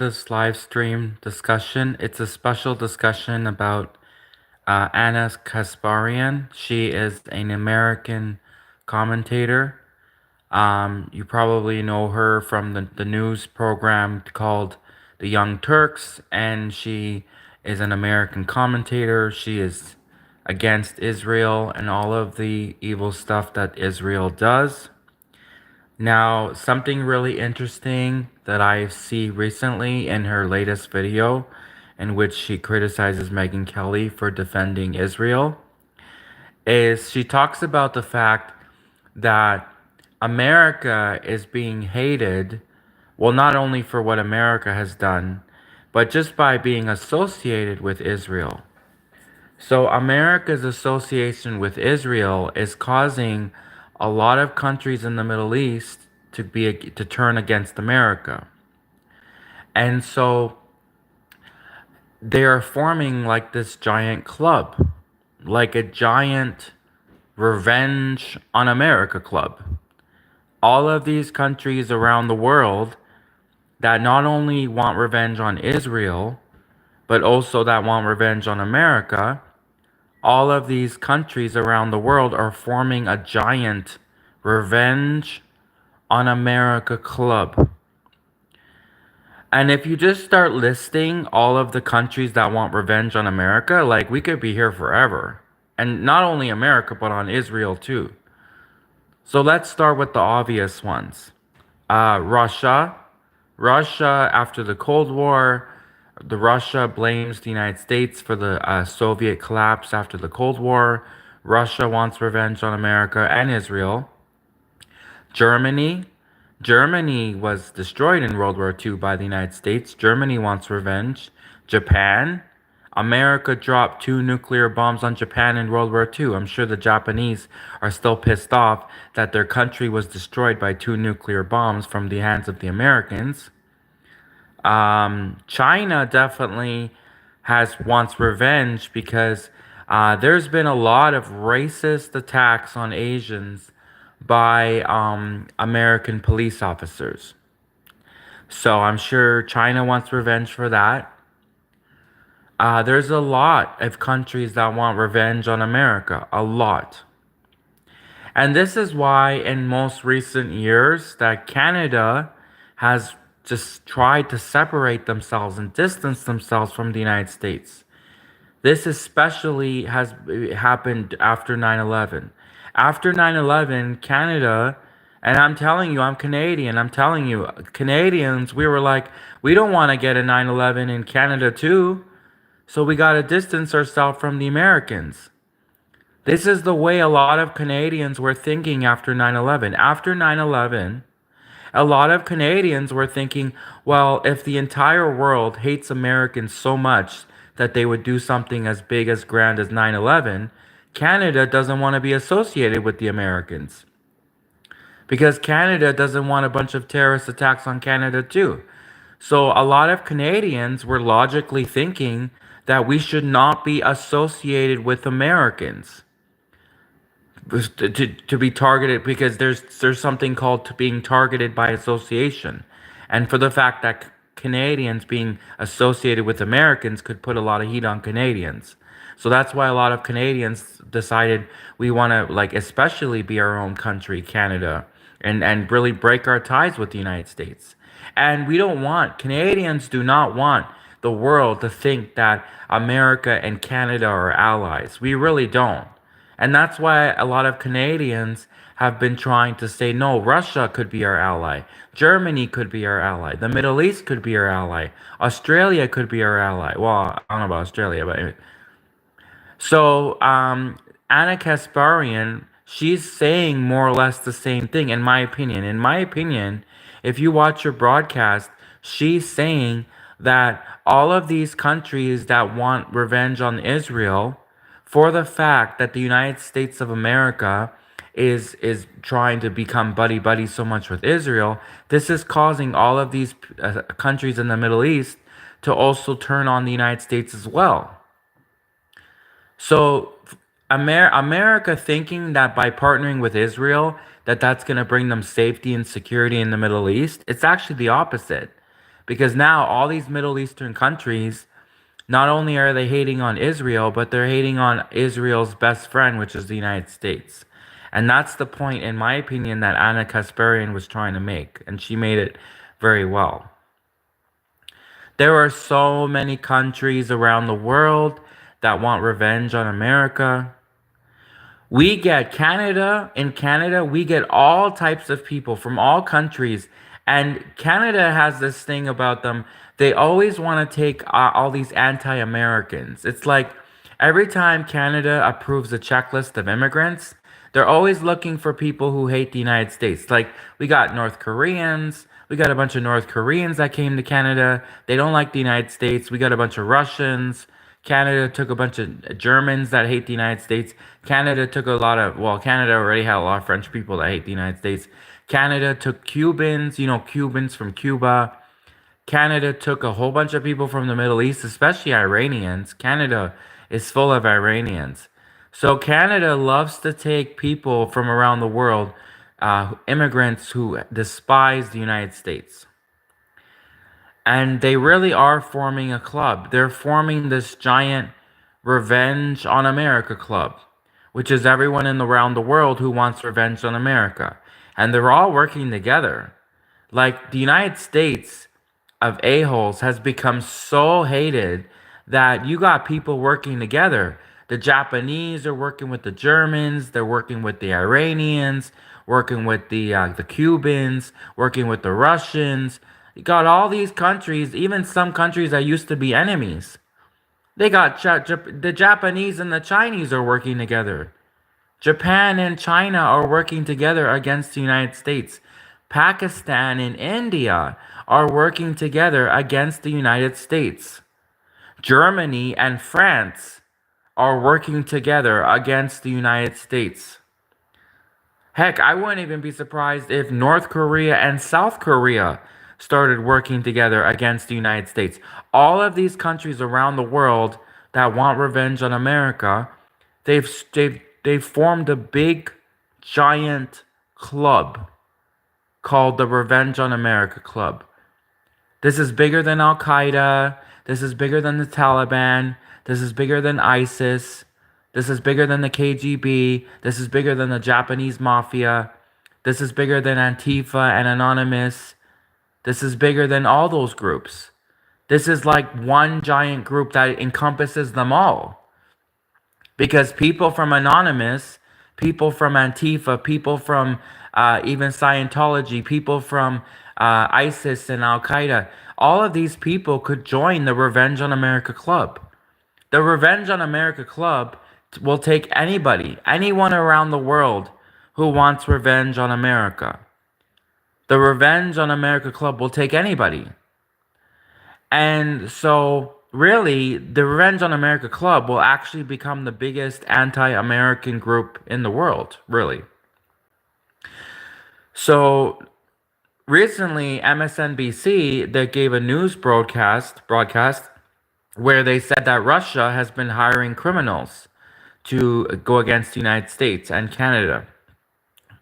This live stream discussion. It's a special discussion about Anna Kasparian. She is an American commentator. You probably know her from the news program called The Young Turks, and she is an American commentator. She is against Israel and all of the evil stuff that Israel does. Now, something really interesting that I see recently in her latest video, in which she criticizes Megyn Kelly for defending Israel, is she talks about the fact that America is being hated, well, not only for what America has done, but just by being associated with Israel. So America's association with Israel is causing a lot of countries in the Middle East to turn against America. And so they are forming like this giant club, like a giant revenge on America club. All of these countries around the world that not only want revenge on Israel, but also that want revenge on America, all of these countries around the world are forming a giant revenge on America club. And if you just start listing all of the countries that want revenge on America, like we could be here forever. And not only America, but on Israel too. So let's start with the obvious ones. Russia. Russia, after the Cold War, Russia blames the United States for the Soviet collapse after the Cold War. Russia wants revenge on America and Israel. Germany. Germany was destroyed in World War II by the United States. Germany wants revenge. Japan. America dropped 2 nuclear bombs on Japan in World War II. I'm sure the Japanese are still pissed off that their country was destroyed by 2 nuclear bombs from the hands of the Americans. China definitely wants revenge because there's been a lot of racist attacks on Asians by American police officers. So I'm sure China wants revenge for that. There's a lot of countries that want revenge on America. A lot. And this is why in most recent years that Canada has just tried to separate themselves and distance themselves from the United States. This especially has happened after 9/11. After 9/11, Canada, and I'm telling you, I'm Canadian, I'm telling you, Canadians, we were like, we don't want to get a 9/11 in Canada too. So we got to distance ourselves from the Americans. This is the way a lot of Canadians were thinking after 9/11. After 9/11, a lot of Canadians were thinking, well, if the entire world hates Americans so much that they would do something as big as grand as 9/11, Canada doesn't want to be associated with the Americans. Because Canada doesn't want a bunch of terrorist attacks on Canada too. So a lot of Canadians were logically thinking that we should not be associated with Americans to be targeted, because there's something called being targeted by association, and for the fact that Canadians being associated with Americans could put a lot of heat on Canadians. So that's why a lot of Canadians decided we want to, like, especially be our own country, Canada, and really break our ties with the United States. And we don't want, Canadians do not want the world to think that America and Canada are allies. We really don't. And that's why a lot of Canadians have been trying to say, no, Russia could be our ally. Germany could be our ally. The Middle East could be our ally. Australia could be our ally. Well, I don't know about Australia, but anyway. So, Anna Kasparian, she's saying more or less the same thing, in my opinion. In my opinion, if you watch her broadcast, she's saying that all of these countries that want revenge on Israel, for the fact that the United States of America is trying to become buddy so much with Israel, this is causing all of these countries in the Middle East to also turn on the United States as well. So America thinking that by partnering with Israel, that's going to bring them safety and security in the Middle East, it's actually the opposite. Because now all these Middle Eastern countries, not only are they hating on Israel, but they're hating on Israel's best friend, which is the United States. And that's the point, in my opinion, that Anna Kasparian was trying to make. And she made it very well. There are so many countries around the world that want revenge on America. We get Canada. In Canada, we get all types of people from all countries. And Canada has this thing about them. They always want to take all these anti-Americans. It's like every time Canada approves a checklist of immigrants, they're always looking for people who hate the United States. Like, we got North Koreans. We got a bunch of North Koreans that came to Canada. They don't like the United States. We got a bunch of Russians. Canada took a bunch of Germans that hate the United States. Canada took a lot of, well, Canada already had a lot of French people that hate the United States. Canada took Cubans, Cubans from Cuba. Canada took a whole bunch of people from the Middle East, especially Iranians. Canada is full of Iranians. So Canada loves to take people from around the world, immigrants who despise the United States. And they really are forming a club. They're forming this giant Revenge on America club, which is everyone around the world who wants revenge on America. And they're all working together. Like, the United States of a-holes has become so hated that you got people working together. The Japanese are working with the Germans. They're working with the Iranians, working with the Cubans, working with the Russians. You got all these countries, even some countries that used to be enemies. They got the Japanese and the Chinese are working together. Japan and China are working together against the United States. Pakistan and India are working together against the United States. Germany and France are working together against the United States. Heck, I wouldn't even be surprised if North Korea and South Korea started working together against the United States. All of these countries around the world that want revenge on America, they've formed a big, giant club called the Revenge on America Club. This is bigger than Al Qaeda. This is bigger than the Taliban. This is bigger than ISIS. This is bigger than the KGB. This is bigger than the Japanese mafia. This is bigger than Antifa and Anonymous. This is bigger than all those groups. This is like one giant group that encompasses them all. Because people from Anonymous, people from Antifa, people from even Scientology, people from ISIS and Al Qaeda, all of these people could join the Revenge on America Club. The Revenge on America Club will take anybody, anyone around the world who wants revenge on America. The Revenge on America Club will take anybody. And so, really, the Revenge on America Club will actually become the biggest anti-American group in the world, really. So, recently, MSNBC, they gave a news broadcast where they said that Russia has been hiring criminals to go against the United States and Canada.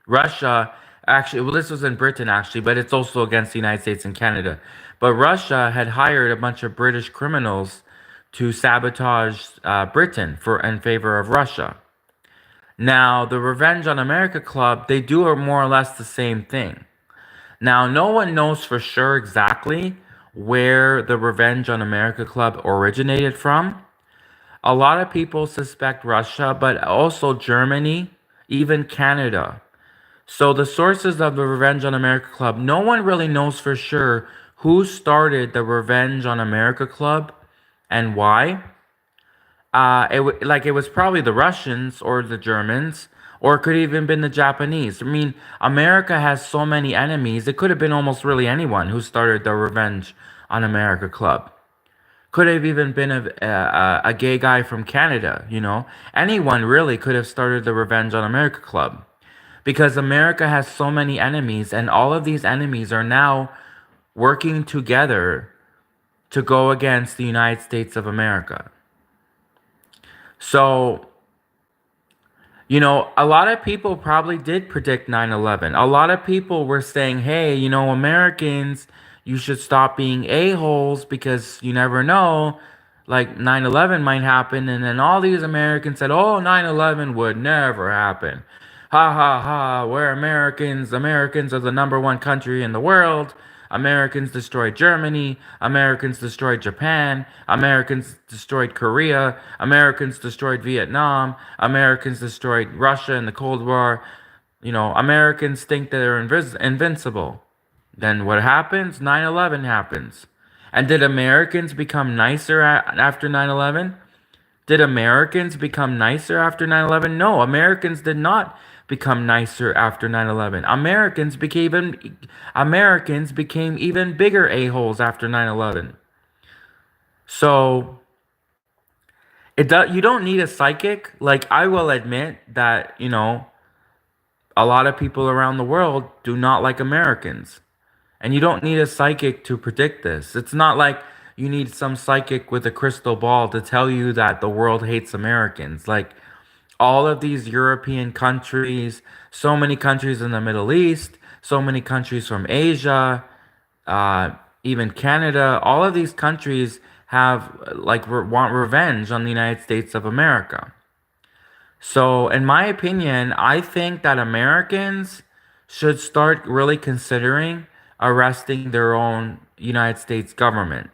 Russia, actually, well, this was in Britain, actually, but it's also against the United States and Canada. But Russia had hired a bunch of British criminals to sabotage Britain in favor of Russia. Now, the Revenge on America Club, they do more or less the same thing. Now, no one knows for sure exactly where the Revenge on America Club originated from. A lot of people suspect Russia, but also Germany, even Canada. So the sources of the Revenge on America Club, no one really knows for sure who started the Revenge on America Club and why. It was probably the Russians or the Germans, or it could have even been the Japanese. I mean, America has so many enemies. It could have been almost really anyone who started the Revenge on America Club. Could have even been a gay guy from Canada, Anyone really could have started the Revenge on America Club. Because America has so many enemies, and all of these enemies are now working together to go against the United States of America. So, a lot of people probably did predict 9/11. A lot of people were saying, hey, Americans, You should stop being a-holes because you never know. Like 9/11 might happen, and then all these Americans said, oh, 9/11 would never happen. Ha ha ha, we're Americans. Americans are the number one country in the world. Americans destroyed Germany. Americans destroyed Japan. Americans destroyed Korea. Americans destroyed Vietnam. Americans destroyed Russia in the Cold War. Americans think that they're invincible. Then what happens? 9/11 happens. And did Americans become nicer after 9/11? Did Americans become nicer after 9/11? No, Americans did not become nicer after 9/11. Americans became even bigger a-holes after 9/11. So you don't need a psychic. Like, I will admit that, a lot of people around the world do not like Americans. And you don't need a psychic to predict this. It's not like you need some psychic with a crystal ball to tell you that the world hates Americans. Like, all of these European countries, so many countries in the Middle East, so many countries from Asia, even Canada, all of these countries have, want revenge on the United States of America. So, in my opinion, I think that Americans should start really considering arresting their own United States government.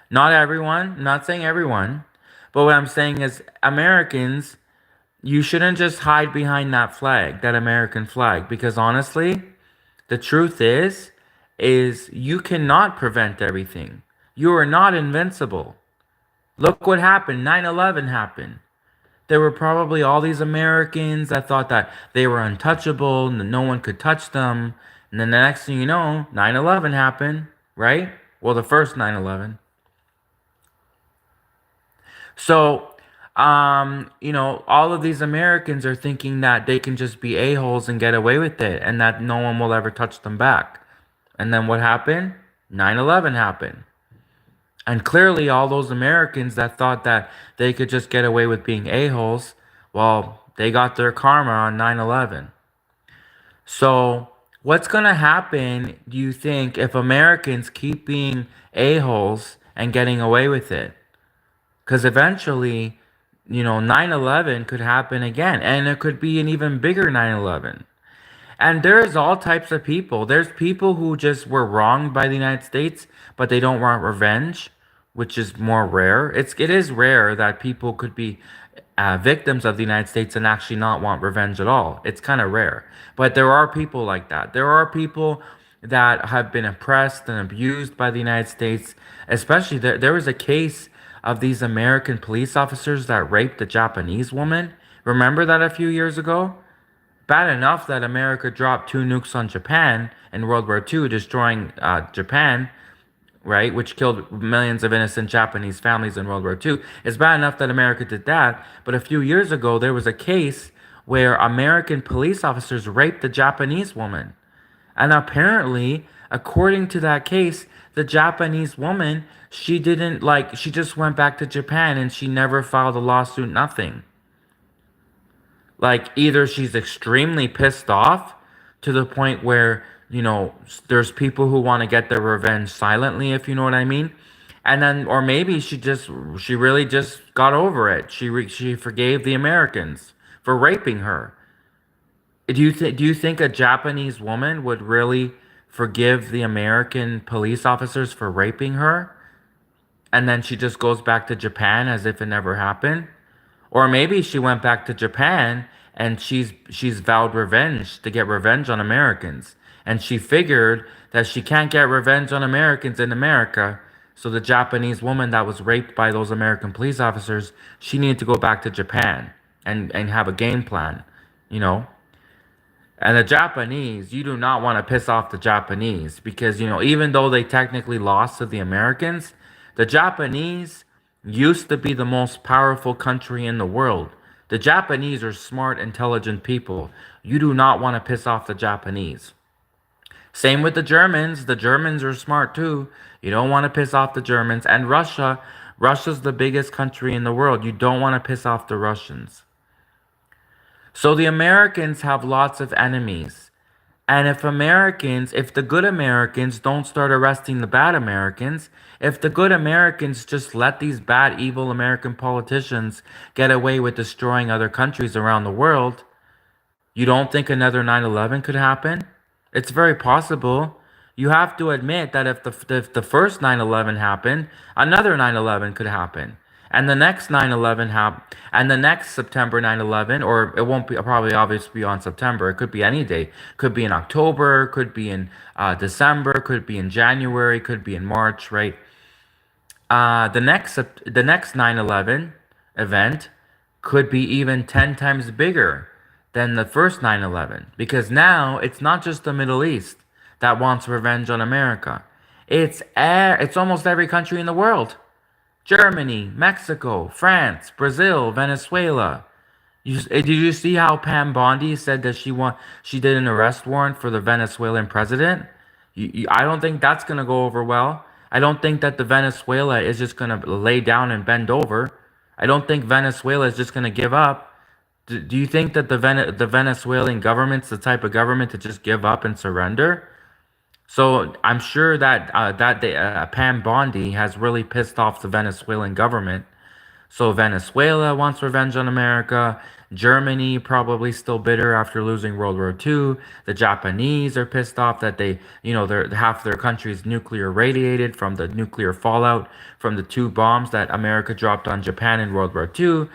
Not everyone, I'm not saying everyone, but what I'm saying is Americans, you shouldn't just hide behind that flag, that American flag, because honestly, the truth is you cannot prevent everything. You are not invincible. Look what happened. 9/11 happened. There were probably all these Americans that thought that they were untouchable and that no one could touch them. And then the next thing you know, 9/11 happened, right? Well, the first 9/11. So, all of these Americans are thinking that they can just be a-holes and get away with it and that no one will ever touch them back. And then what happened? 9/11 happened. And clearly all those Americans that thought that they could just get away with being a-holes, well, they got their karma on 9/11. So, what's going to happen, do you think, if Americans keep being a-holes and getting away with it? Because eventually, 9/11 could happen again, and it could be an even bigger 9/11. And there's all types of people. There's people who just were wronged by the United States, but they don't want revenge, which is more rare. It is rare that people could be victims of the United States and actually not want revenge at all. It's kind of rare. But there are people like that. There are people that have been oppressed and abused by the United States. Especially, there was a case of these American police officers that raped a Japanese woman. Remember that a few years ago? Bad enough that America dropped 2 nukes on Japan in World War II, destroying Japan, right, which killed millions of innocent Japanese families in World War II. It's bad enough that America did that, but a few years ago, there was a case where American police officers raped a Japanese woman. And apparently, according to that case, the Japanese woman, she just went back to Japan and she never filed a lawsuit, nothing. Like, either she's extremely pissed off to the point where, there's people who want to get their revenge silently, if you know what I mean. And then, or maybe she really just got over it. She forgave the Americans for raping her. Do you think a Japanese woman would really forgive the American police officers for raping her? And then she just goes back to Japan as if it never happened? Or maybe she went back to Japan and she's vowed revenge to get revenge on Americans. And she figured that she can't get revenge on Americans in America. So the Japanese woman that was raped by those American police officers, she needed to go back to Japan and have a game plan, And the Japanese, you do not want to piss off the Japanese because, even though they technically lost to the Americans, the Japanese used to be the most powerful country in the world. The Japanese are smart, intelligent people. You do not want to piss off the Japanese. Same with the Germans. The Germans are smart too. You don't want to piss off the Germans. And Russia. Russia's the biggest country in the world. You don't want to piss off the Russians. So the Americans have lots of enemies. And if the good Americans don't start arresting the bad Americans, if the good Americans just let these bad, evil American politicians get away with destroying other countries around the world, you don't think another 9/11 could happen? It's very possible. You have to admit that if the first 9/11 happened, another 9/11 could happen. And the next 9/11 and the next September 9/11, or it won't be probably obviously be on September. It could be any day. Could be in October, could be in December, could be in January, could be in March, right? The next 9/11 event could be even 10 times bigger than the first 9/11, because now it's not just the Middle East that wants revenge on America. It's almost every country in the world. Germany, Mexico, France, Brazil, Venezuela. Did you see how Pam Bondi said that she did an arrest warrant for the Venezuelan president? I don't think that's gonna go over well. I don't think that the Venezuela is just gonna lay down and bend over. I don't think Venezuela is just gonna give up. Do you think that the Venezuelan government's the type of government to just give up and surrender? So I'm sure that Pam Bondi has really pissed off the Venezuelan government. So Venezuela wants revenge on America. Germany probably still bitter after losing World War II. The Japanese are pissed off that half their country's nuclear radiated from the nuclear fallout from the two bombs that America dropped on Japan in World War II.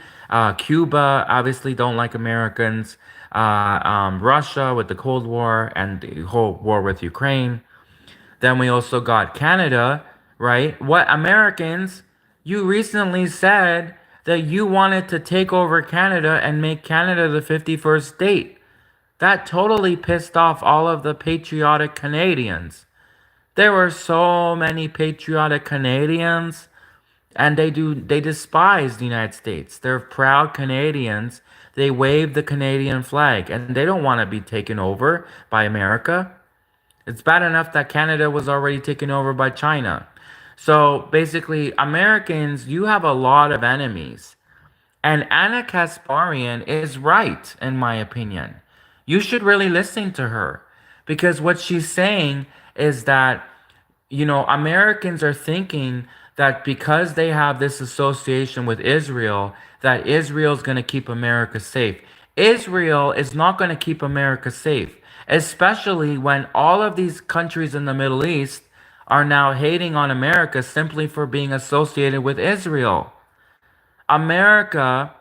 Cuba obviously don't like Americans. Russia with the Cold War and the whole war with Ukraine. Then we also got Canada, right? What Americans, you recently said that you wanted to take over Canada and make Canada the 51st state. That totally pissed off all of the patriotic Canadians. There were so many patriotic Canadians, and they despise the United States. They're proud Canadians. They wave the Canadian flag, and they don't want to be taken over by America. It's bad enough that Canada was already taken over by China. So basically, Americans, you have a lot of enemies. And Anna Kasparian is right, in my opinion. You should really listen to her, because what she's saying is that, Americans are thinking that because they have this association with Israel, that Israel's going to keep America safe. Israel is not going to keep America safe, especially when all of these countries in the Middle East are now hating on America simply for being associated with Israel. America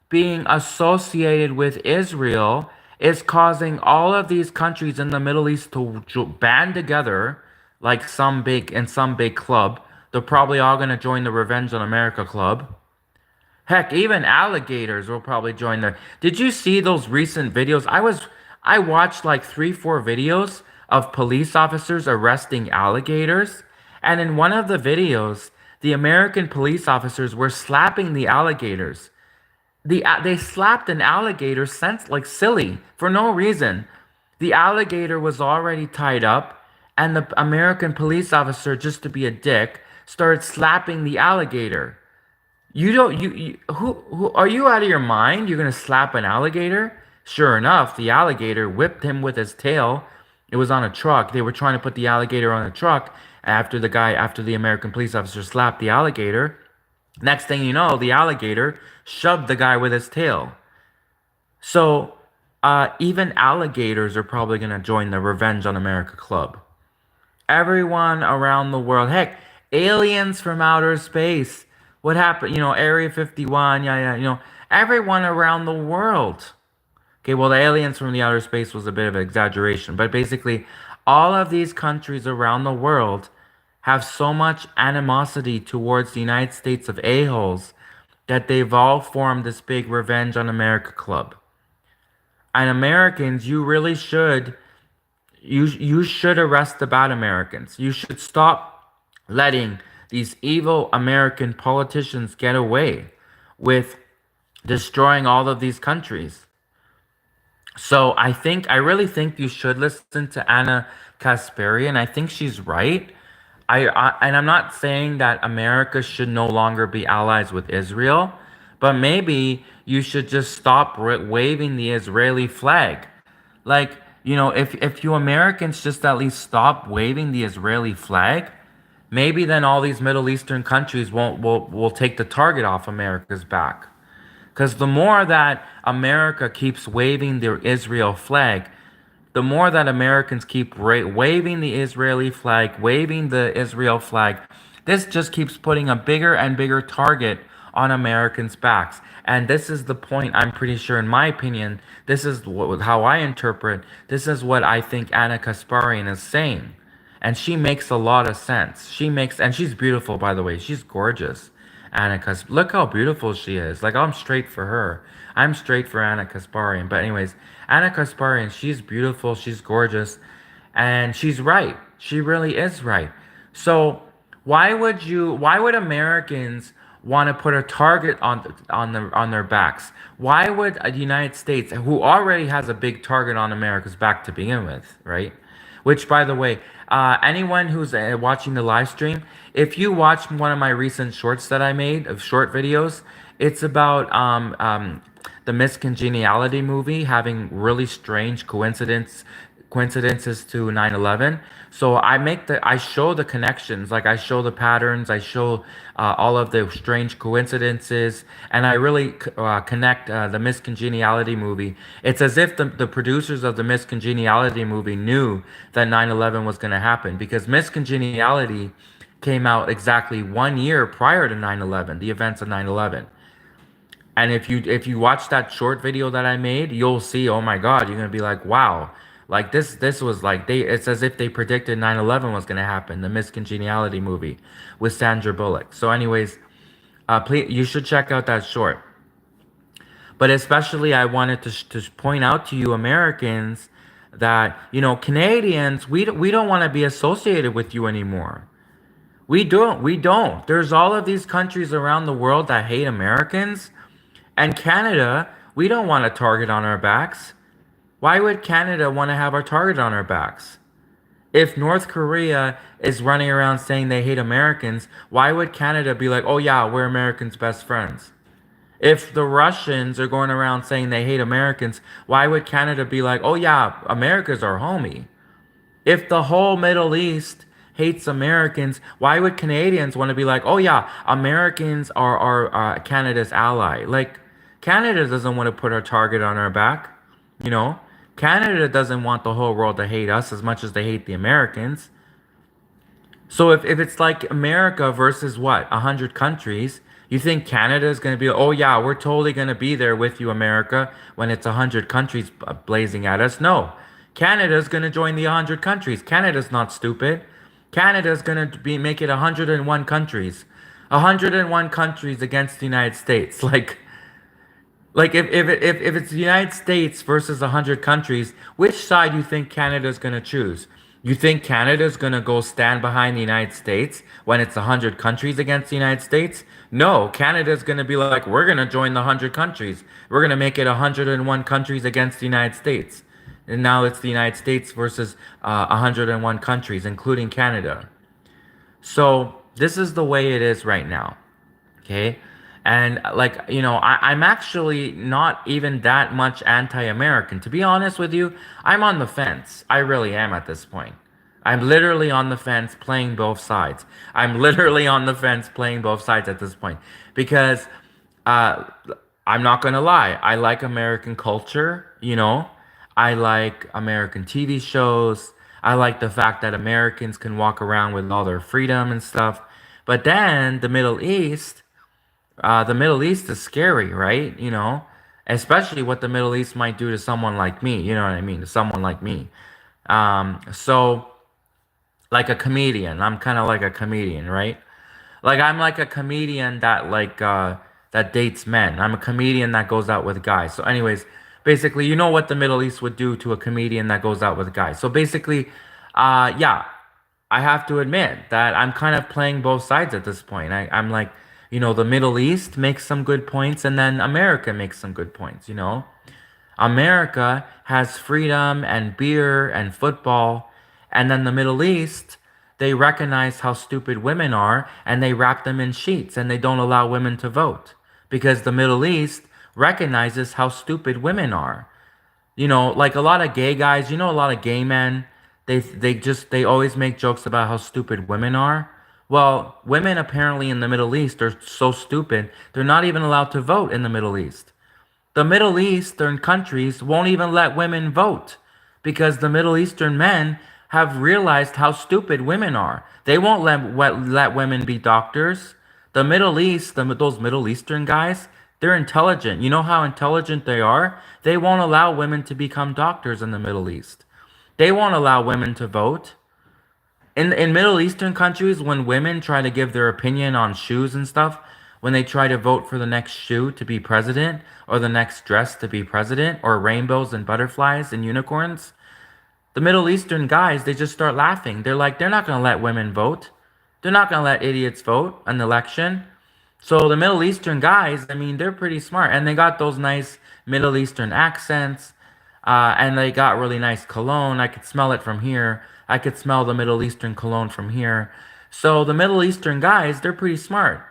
being associated with Israel is causing all of these countries in the Middle East to band together like some big club. They're probably all going to join the Revenge on America club. Heck, even alligators will probably join there. Did you see those recent videos? I watched like 3-4 videos of police officers arresting alligators, and in one of the videos, the American police officers were slapping the alligators. They slapped an alligator like silly for no reason. The alligator was already tied up, and the American police officer, just to be a dick, started slapping the alligator. You don't who are you out of your mind? You're gonna slap an alligator? Sure enough, the alligator whipped him with his tail. It was on a truck. They were trying to put the alligator on a truck after the American police officer slapped the alligator. Next thing you know, the alligator shoved the guy with his tail. So even alligators are probably gonna join the Revenge on America club. Everyone around the world, heck, aliens from outer space. What happened? Area 51, yeah, everyone around the world. Okay, well, the aliens from the outer space was a bit of an exaggeration, but basically, all of these countries around the world have so much animosity towards the United States of a-holes that they've all formed this big Revenge on America club. And Americans, you really should, you should arrest the bad Americans. You should stop letting these evil American politicians get away with destroying all of these countries. So I really think you should listen to Anna Kasparian. I think she's right. And I'm not saying that America should no longer be allies with Israel, but maybe you should just stop waving the Israeli flag. Like, You know, if you Americans just at least stop waving the Israeli flag, maybe then all these Middle Eastern countries won't will take the target off America's back. Because the more that America keeps waving the Israel flag, the more that Americans keep waving the Israeli flag, waving the Israel flag, this just keeps putting a bigger and bigger target on Americans' backs. And this is the point, I'm pretty sure, in my opinion, this is how I interpret, this is what I think Anna Kasparian is saying. And she makes a lot of sense. And she's beautiful, by the way. She's gorgeous. Anna look how beautiful she is. Like, I'm straight for her. I'm straight for Anna Kasparian. But anyways, Anna Kasparian, she's beautiful, she's gorgeous, and she's right. She really is right. So why would Americans want to put a target on their backs? Why would the United States, who already has a big target on America's back to begin with, right? Which, by the way, anyone who's watching the live stream, if you watch one of my recent shorts that I made, of short videos, it's about the Miscongeniality movie having really strange coincidences to 9/11. So I show the connections, like I show the patterns, I show all of the strange coincidences, and I really connect the Miscongeniality movie. It's as if the producers of the Miscongeniality movie knew that 9/11 was going to happen, because Miscongeniality came out exactly 1 year prior to 9/11, the events of 9/11. And if you watch that short video that I made, you'll see, oh my God, you're gonna be like, wow, like this was like it's as if they predicted 9/11 was gonna happen, the Miscongeniality movie with Sandra Bullock. So anyways, please, you should check out that short. But especially I wanted to point out to you Americans that, you know, Canadians, we don't want to be associated with you anymore. We don't. There's all of these countries around the world that hate Americans. And Canada, we don't want a target on our backs. Why would Canada want to have our target on our backs? If North Korea is running around saying they hate Americans, why would Canada be like, oh yeah, we're Americans' best friends? If the Russians are going around saying they hate Americans, why would Canada be like, oh yeah, America's our homie? If the whole Middle East hates Americans, why would Canadians want to be like, oh yeah, Americans are Canada's ally? Like, Canada doesn't want to put our target on our back, you know? Canada doesn't want the whole world to hate us as much as they hate the Americans. So if it's like America versus what, 100 countries, you think Canada is going to be, oh yeah, we're totally going to be there with you, America, when it's 100 countries blazing at us? No. Canada's going to join the 100 countries. Canada's not stupid. Canada's going to make it 101 countries. 101 countries against the United States. Like if it's the United States versus 100 countries, which side do you think Canada's going to choose? You think Canada's going to go stand behind the United States when it's 100 countries against the United States? No, Canada's going to be like, we're going to join the 100 countries. We're going to make it 101 countries against the United States. And now it's the United States versus 101 countries, including Canada. So this is the way it is right now. Okay? And like, you know, I'm actually not even that much anti-American. To be honest with you, I'm on the fence. I really am at this point. I'm literally on the fence playing both sides. I'm literally on the fence playing both sides at this point. Because I'm not going to lie. I like American culture, you know. I like American TV shows. I like the fact that Americans can walk around with all their freedom and stuff. But then the Middle East is scary, right? You know, especially what the Middle East might do to someone like me. You know what I mean? To someone like me. So like a comedian, I'm kind of like a comedian, right? Like I'm like a comedian that dates men. I'm a comedian that goes out with guys. So anyways, basically, you know what the Middle East would do to a comedian that goes out with guys. So basically, yeah, I have to admit that I'm kind of playing both sides at this point. I'm like, you know, the Middle East makes some good points, and then America makes some good points, you know. America has freedom and beer and football, and then the Middle East, they recognize how stupid women are, and they wrap them in sheets, and they don't allow women to vote, because the Middle East recognizes how stupid women are. Like a lot of gay guys, a lot of gay men, they always make jokes about how stupid women are. Well, women apparently in the Middle East are so stupid, they're not even allowed to vote in the Middle East. The Middle Eastern countries won't even let women vote because the Middle Eastern men have realized how stupid women are. They won't let women be doctors. The Middle East, those Middle Eastern guys, they're intelligent. You know how intelligent they are? They won't allow women to become doctors in the Middle East. They won't allow women to vote. In Middle Eastern countries, when women try to give their opinion on shoes and stuff, when they try to vote for the next shoe to be president, or the next dress to be president, or rainbows and butterflies and unicorns, the Middle Eastern guys, they just start laughing. They're like, they're not going to let women vote. They're not going to let idiots vote an election. So the Middle Eastern guys, I mean, they're pretty smart. And they got those nice Middle Eastern accents. And they got really nice cologne. I could smell it from here. I could smell the Middle Eastern cologne from here. So the Middle Eastern guys, they're pretty smart.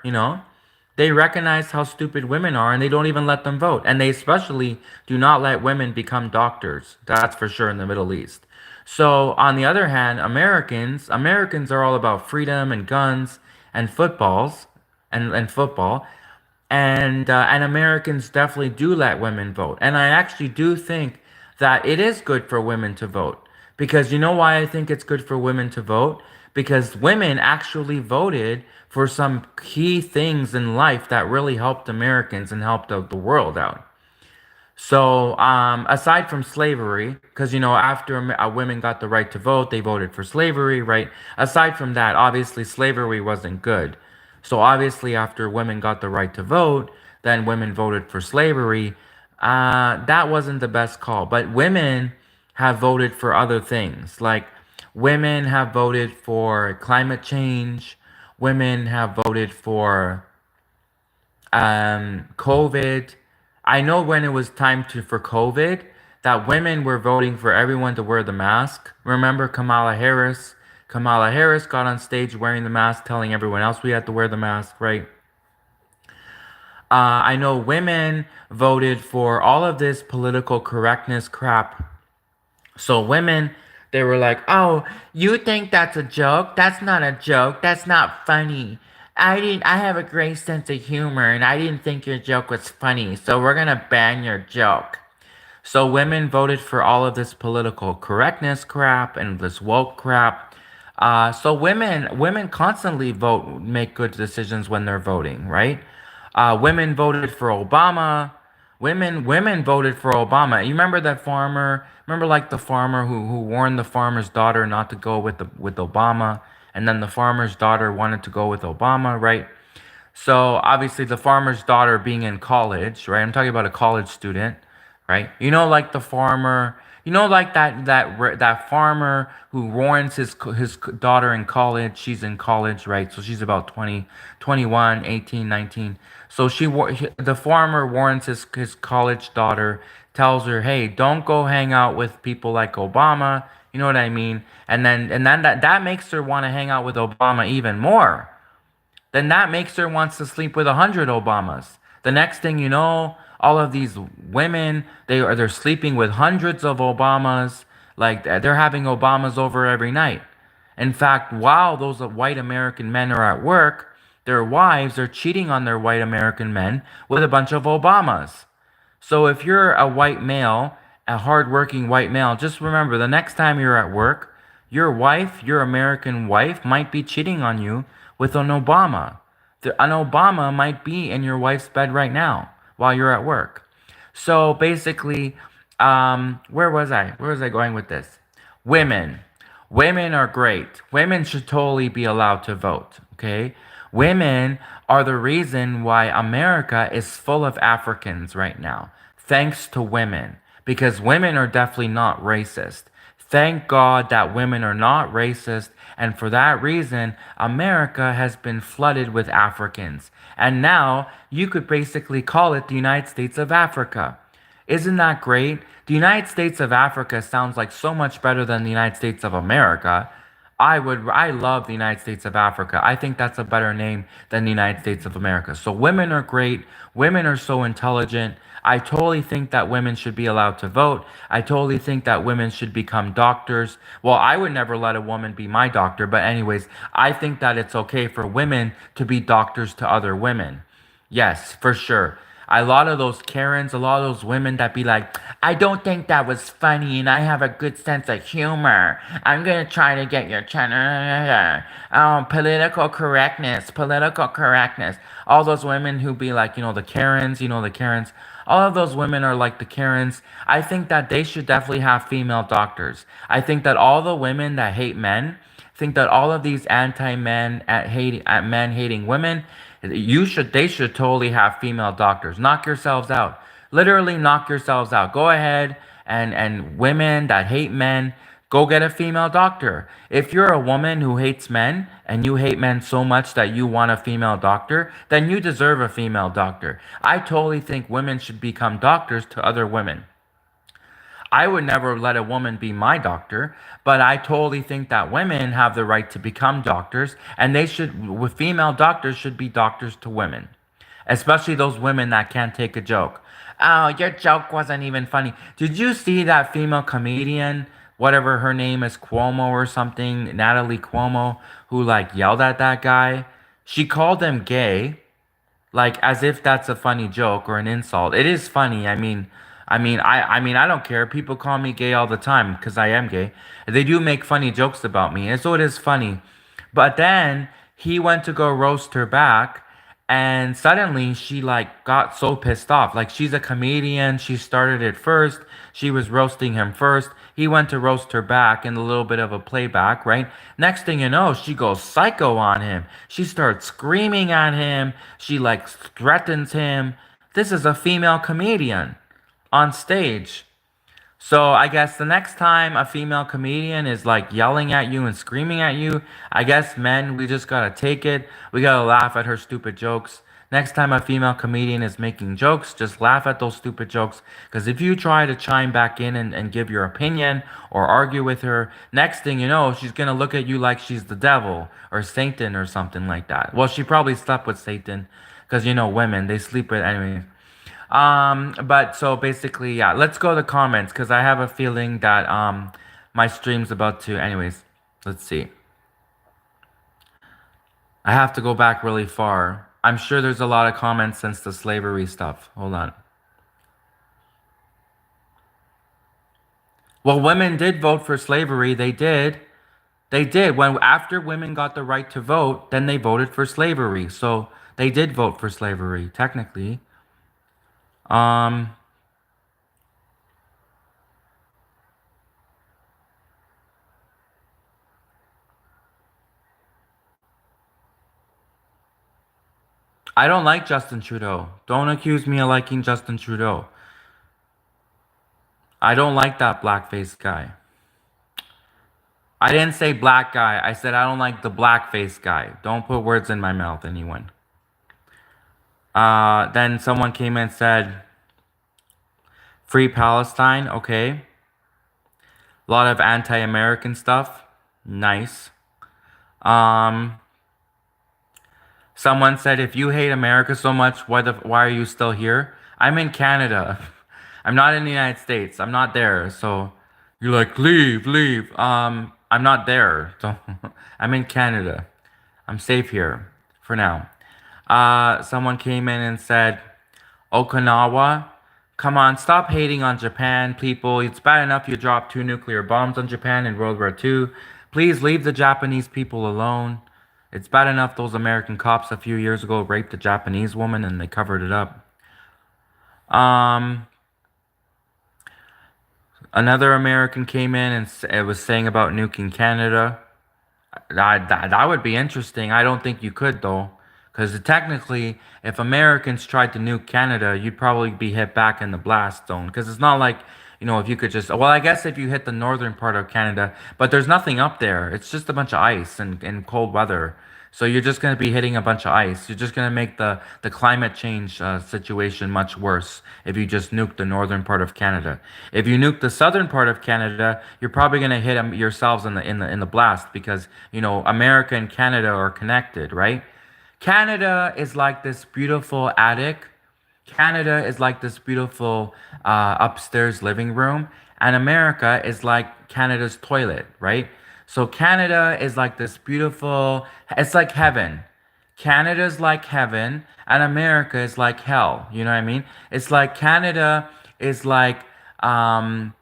They recognize how stupid women are and they don't even let them vote. And they especially do not let women become doctors. That's for sure in the Middle East. So on the other hand, Americans are all about freedom and guns and footballs and football. And Americans definitely do let women vote. And I actually do think that it is good for women to vote. Because you know why I think it's good for women to vote? Because women actually voted for some key things in life that really helped Americans and helped the world out. So, aside from slavery, because after women got the right to vote, they voted for slavery, right? Aside from that, obviously slavery wasn't good. So obviously, after women got the right to vote, then women voted for slavery. That wasn't the best call. But women have voted for other things, like women have voted for climate change. Women have voted for COVID. I know when it was time for COVID, that women were voting for everyone to wear the mask. Remember Kamala Harris? Kamala Harris got on stage wearing the mask, telling everyone else we had to wear the mask, right? I know women voted for all of this political correctness crap. So women, they were like, "Oh, you think that's a joke? That's not a joke. That's not funny. I have a great sense of humor and I didn't think your joke was funny. So we're going to ban your joke." So women voted for all of this political correctness crap and this woke crap. So women constantly make good decisions when they're voting, right? Women voted for Obama. Women voted for Obama. You remember that farmer? Remember like the farmer who warned the farmer's daughter not to go with Obama, and then the farmer's daughter wanted to go with Obama, right? So obviously the farmer's daughter being in college, right? I'm talking about a college student, right? Like the farmer, like that farmer who warns his daughter in college. She's in college, right? So she's about 20, 21, 18, 19. So the farmer warns his college daughter, tells her, "Hey, don't go hang out with people like Obama." You know what I mean? And then that makes her want to hang out with Obama even more. Then that makes her wants to sleep with 100 Obamas. The next thing you know, all of these women, they're sleeping with hundreds of Obamas. Like they're having Obamas over every night. In fact, while those white American men are at work, their wives are cheating on their white American men with a bunch of Obamas. So if you're a white male, a hardworking white male, just remember the next time you're at work, your wife, your American wife, might be cheating on you with an Obama. An Obama might be in your wife's bed right now while you're at work. So basically, where was I? Where was I going with this? Women. Women are great. Women should totally be allowed to vote, okay? Women are the reason why America is full of Africans right now, thanks to women, because women are definitely not racist. Thank God that women are not racist, and for that reason, America has been flooded with Africans. And now you could basically call it the United States of Africa. Isn't that great? The United States of Africa sounds like so much better than the United States of America. I love the United States of Africa. I think that's a better name than the United States of America. So women are great. Women are so intelligent. I totally think that women should be allowed to vote. I totally think that women should become doctors. Well, I would never let a woman be my doctor, but anyways, I think that it's okay for women to be doctors to other women. Yes, for sure. A lot of those Karens, a lot of those women that be like, I don't think that was funny and I have a good sense of humor. I'm gonna try to get your channel. Oh, political correctness, political correctness. All those women who be like, the Karens, the Karens. All of those women are like the Karens. I think that they should definitely have female doctors. I think that all the women that hate men think that all of these anti-men at men hating women, they should totally have female doctors. Knock yourselves out. Literally knock yourselves out. Go ahead and women that hate men, go get a female doctor. If you're a woman who hates men and you hate men so much that you want a female doctor, then you deserve a female doctor. I totally think women should become doctors to other women. I would never let a woman be my doctor, but I totally think that women have the right to become doctors, and with female doctors should be doctors to women, especially those women that can't take a joke. Oh, your joke wasn't even funny. Did you see that female comedian, whatever her name is, Cuomo or something, Natalie Cuomo, who like yelled at that guy? She called him gay, like as if that's a funny joke or an insult. It is funny. I don't care. People call me gay all the time because I am gay. They do make funny jokes about me, and so it is funny. But then he went to go roast her back, and suddenly she like got so pissed off. Like she's a comedian, she started it first. She was roasting him first. He went to roast her back in a little bit of a playback, right? Next thing you know, she goes psycho on him. She starts screaming at him. She like threatens him. This is a female comedian on stage. So I guess the next time a female comedian is like yelling at you and screaming at you, I guess men, we just gotta take it. We gotta laugh at her stupid jokes. Next time a female comedian is making jokes, just laugh at those stupid jokes. Because if you try to chime back in and give your opinion or argue with her, next thing you know, she's gonna look at you like she's the devil or Satan or something like that. Well, she probably slept with Satan. Because women, they sleep with anyway. But so basically, yeah, let's go to the comments because I have a feeling that my stream's about to. Anyways, let's see. I have to go back really far. I'm sure there's a lot of comments since the slavery stuff. Hold on. Well, women did vote for slavery. They did. They did. When after women got the right to vote, then they voted for slavery. So they did vote for slavery, technically. Um, I don't like Justin Trudeau. Don't accuse me of liking Justin Trudeau. I don't like that blackface guy. I didn't say black guy. I said I don't like the blackface guy. Don't put words in my mouth, anyone. Then someone came and said, Free Palestine, okay. A lot of anti-American stuff. Nice. Someone said, if you hate America so much, why are you still here? I'm in Canada. I'm not in the United States. I'm not there. So you're like, leave, leave. I'm not there. So I'm in Canada. I'm safe here for now. Someone came in and said, Okinawa, come on, stop hating on Japan, people. It's bad enough you dropped 2 nuclear bombs on Japan in World War II. Please leave the Japanese people alone. It's bad enough those American cops a few years ago raped a Japanese woman and they covered it up. Another American came in and it was saying about nuking Canada. That would be interesting. I don't think you could, though. Because technically, if Americans tried to nuke Canada, you'd probably be hit back in the blast zone. Because it's not like, if you could just... Well, I guess if you hit the northern part of Canada, but there's nothing up there. It's just a bunch of ice and cold weather. So you're just going to be hitting a bunch of ice. You're just going to make the climate change situation much worse if you just nuke the northern part of Canada. If you nuke the southern part of Canada, you're probably going to hit yourselves in the blast because America and Canada are connected, right? Canada is like this beautiful attic. Canada is like this beautiful upstairs living room, and America is like Canada's toilet, right? So Canada is like this beautiful, it's like heaven. Canada's like heaven, and America is like hell. You know what I mean? It's like um,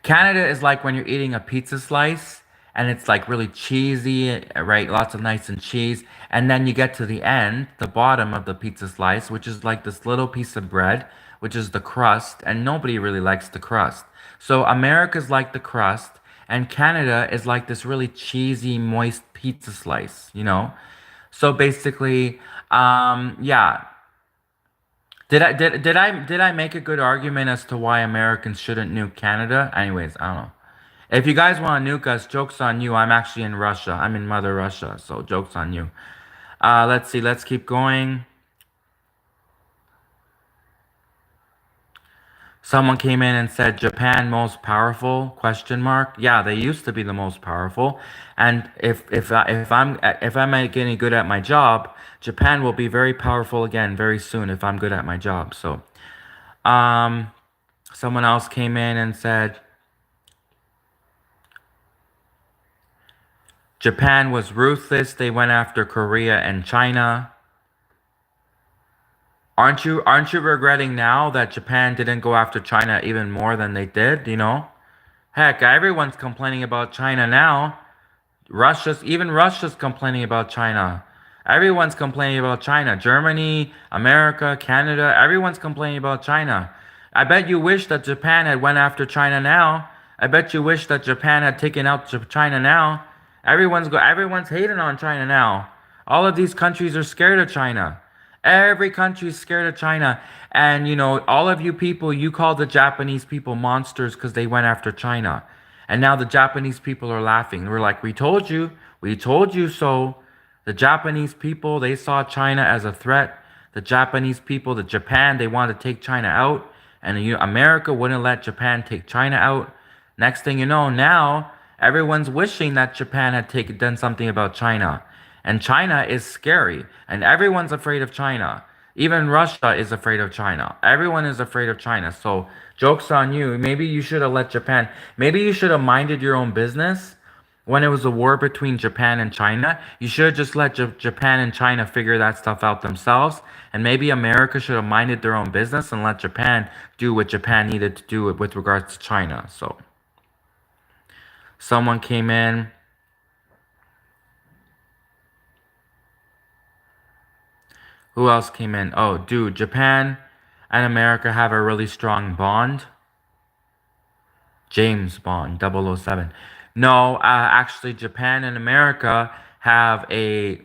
Canada is like when you're eating a pizza slice and it's like really cheesy, right? Lots of nice and cheese. And then you get to the end, the bottom of the pizza slice, which is like this little piece of bread, which is the crust, and nobody really likes the crust. So America's like the crust, and Canada is like this really cheesy, moist pizza slice, you know? So basically, yeah. Did I make a good argument as to why Americans shouldn't nuke Canada? Anyways, I don't know. If you guys want to nuke us, joke's on you. I'm actually in Russia. I'm in Mother Russia, so joke's on you. Let's see. Let's keep going. Someone came in and said Japan most powerful? Question mark. Yeah, they used to be the most powerful. And if I'm getting good at my job, Japan will be very powerful again very soon if I'm good at my job. So, um, someone else came in and said Japan was ruthless. They went after Korea and China. Aren't you regretting now that Japan didn't go after China even more than they did, you know? Heck, everyone's complaining about China now. Russia's complaining about China. Everyone's complaining about China. Germany, America, Canada, everyone's complaining about China. I bet you wish that Japan had went after China now. I bet you wish that Japan had taken out China now. Everyone's hating on China now. All of these countries are scared of China. Every country is scared of China. And all of you people, you call the Japanese people monsters because they went after China. And now the Japanese people are laughing. We're like, we told you so. The Japanese people, they saw China as a threat. The Japanese people, the Japan, they wanted to take China out. And America wouldn't let Japan take China out. Next thing you know, now everyone's wishing that Japan had done something about China. And China is scary. And everyone's afraid of China. Even Russia is afraid of China. Everyone is afraid of China. So, joke's on you. Maybe you should have let Japan, maybe you should have minded your own business when it was a war between Japan and China. You should have just let Japan and China figure that stuff out themselves. And maybe America should have minded their own business and let Japan do what Japan needed to do with regards to China. So, someone came in. Who else came in? Oh, dude, Japan and America have a really strong bond. James Bond, 007. No, actually, Japan and America have a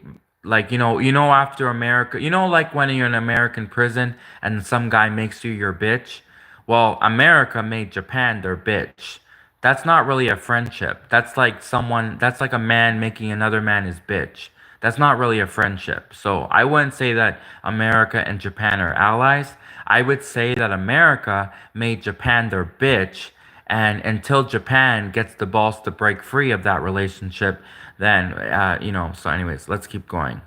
after America, like when you're in an American prison and some guy makes you your bitch. Well, America made Japan their bitch. That's not really a friendship. That's like a man making another man his bitch. That's not really a friendship. So I wouldn't say that America and Japan are allies. I would say that America made Japan their bitch, and until Japan gets the balls to break free of that relationship, then, so anyways, let's keep going.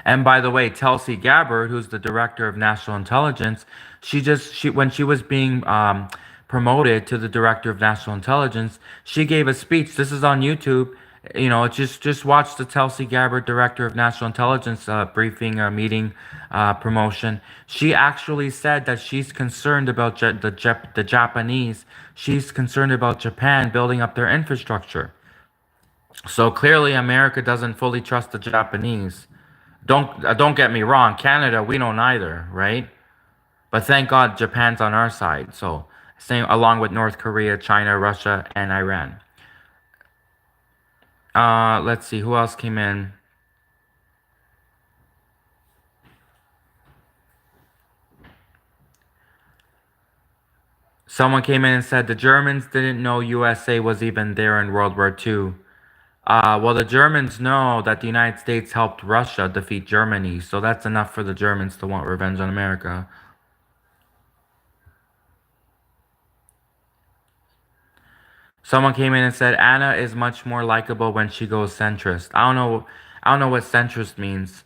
And by the way, Tulsi Gabbard, who's the director of national intelligence, when she was being promoted to the director of national intelligence, she gave a speech. This is on YouTube. Just watch the Tulsi Gabbard, director of national intelligence, briefing, meeting, promotion. She actually said that she's concerned about the Japanese. She's concerned about Japan building up their infrastructure. So clearly, America doesn't fully trust the Japanese. Don't get me wrong, Canada, we don't either, right? But thank God Japan's on our side. So same along with North Korea, China, Russia, and Iran. Let's see who else came in. Someone came in and said the Germans didn't know USA was even there in World War II. Well, the Germans know that the United States helped Russia defeat Germany, so that's enough for the Germans to want revenge on America. Someone came in and said Anna is much more likable when she goes centrist. I don't know what centrist means.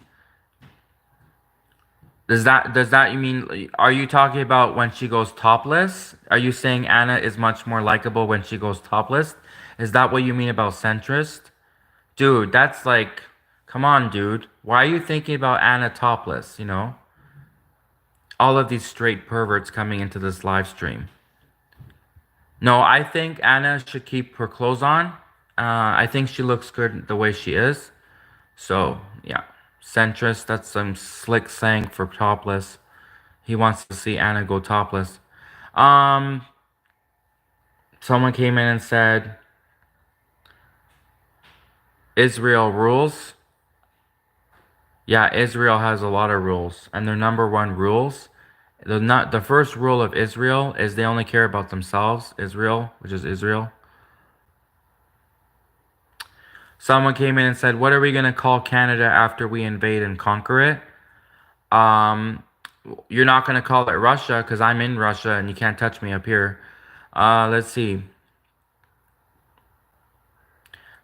Does that you mean, are you talking about when she goes topless? Are you saying Anna is much more likable when she goes topless? Is that what you mean about centrist? Dude, that's like, come on, dude. Why are you thinking about Anna topless, you know? All of these straight perverts coming into this live stream. No, I think Anna should keep her clothes on. I think she looks good the way she is. So, yeah. Centrist, that's some slick slang for topless. He wants to see Anna go topless. Um, Someone came in and said, Israel rules. Yeah, Israel has a lot of rules. And their number one rules, the first rule of Israel is they only care about themselves, Israel, which is Israel. Someone came in and said, what are we going to call Canada after we invade and conquer it? You're not going to call it Russia because I'm in Russia and you can't touch me up here. Let's see.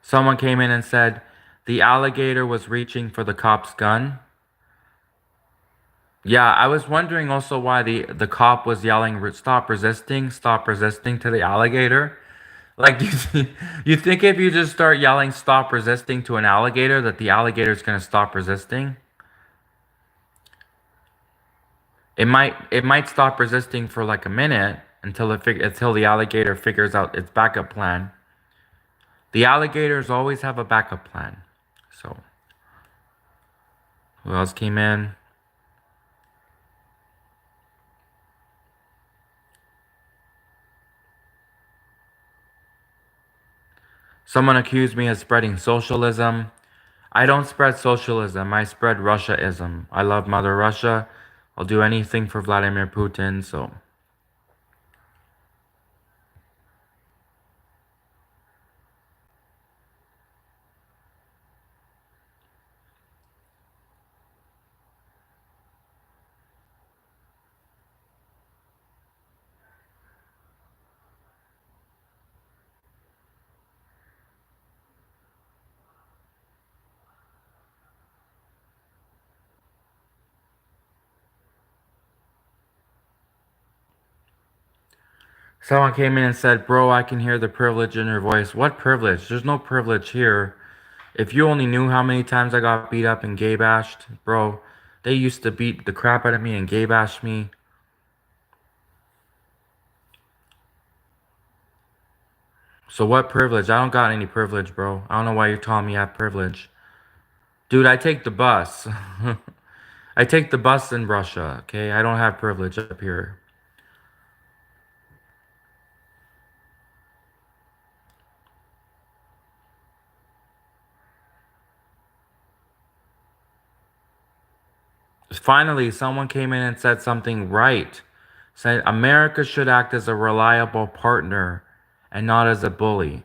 Someone came in and said, the alligator was reaching for the cop's gun. Yeah, I was wondering also why the cop was yelling, stop resisting to the alligator. Like, you think if you just start yelling, stop resisting to an alligator, that the alligator's going to stop resisting? It might stop resisting for like a minute until the alligator figures out its backup plan. The alligators always have a backup plan. So, who else came in? Someone accused me of spreading socialism. I don't spread socialism. I spread Russiaism. I love Mother Russia. I'll do anything for Vladimir Putin, so. Someone came in and said, bro, I can hear the privilege in your voice. What privilege? There's no privilege here. If you only knew how many times I got beat up and gay bashed, bro. They used to beat the crap out of me and gay bash me. So what privilege? I don't got any privilege, bro. I don't know why you're telling me I have privilege. Dude, I take the bus. I take the bus in Russia, okay? I don't have privilege up here. Finally, someone came in and said something right. Said America should act as a reliable partner and not as a bully.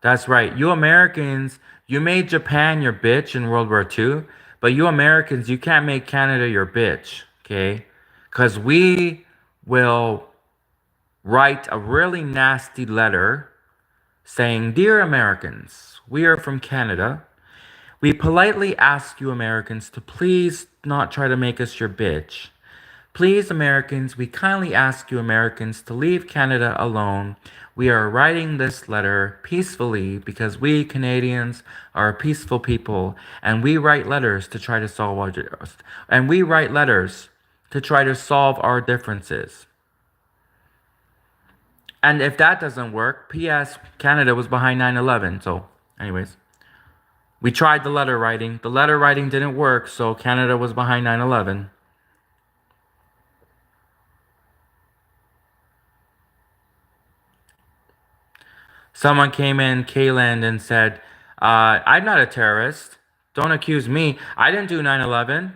That's right. You Americans, you made Japan your bitch in World War II, but you Americans, you can't make Canada your bitch, okay? Because we will write a really nasty letter saying, Dear Americans, we are from Canada. We politely ask you Americans to please not try to make us your bitch. Please, Americans, we kindly ask you Americans to leave Canada alone. We are writing this letter peacefully because we Canadians are a peaceful people, and we write letters to try to solve our differences. And if that doesn't work, P.S. Canada was behind 9/11. So, anyways, we tried the letter writing. The letter writing didn't work, so Canada was behind 9/11. Someone came in, Kayland, and said, I'm not a terrorist. Don't accuse me. I didn't do 9/11.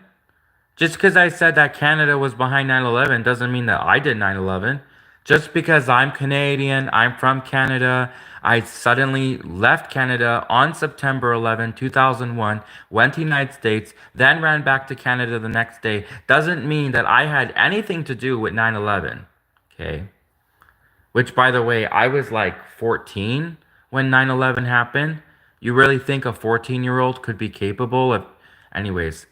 Just because I said that Canada was behind 9/11 doesn't mean that I did 9/11. Just because I'm Canadian, I'm from Canada, I suddenly left Canada on September 11, 2001, went to the United States, then ran back to Canada the next day, doesn't mean that I had anything to do with 9/11. Okay? Which, by the way, I was like 14 when 9/11 happened. You really think a 14-year-old could be capable of. Anyways,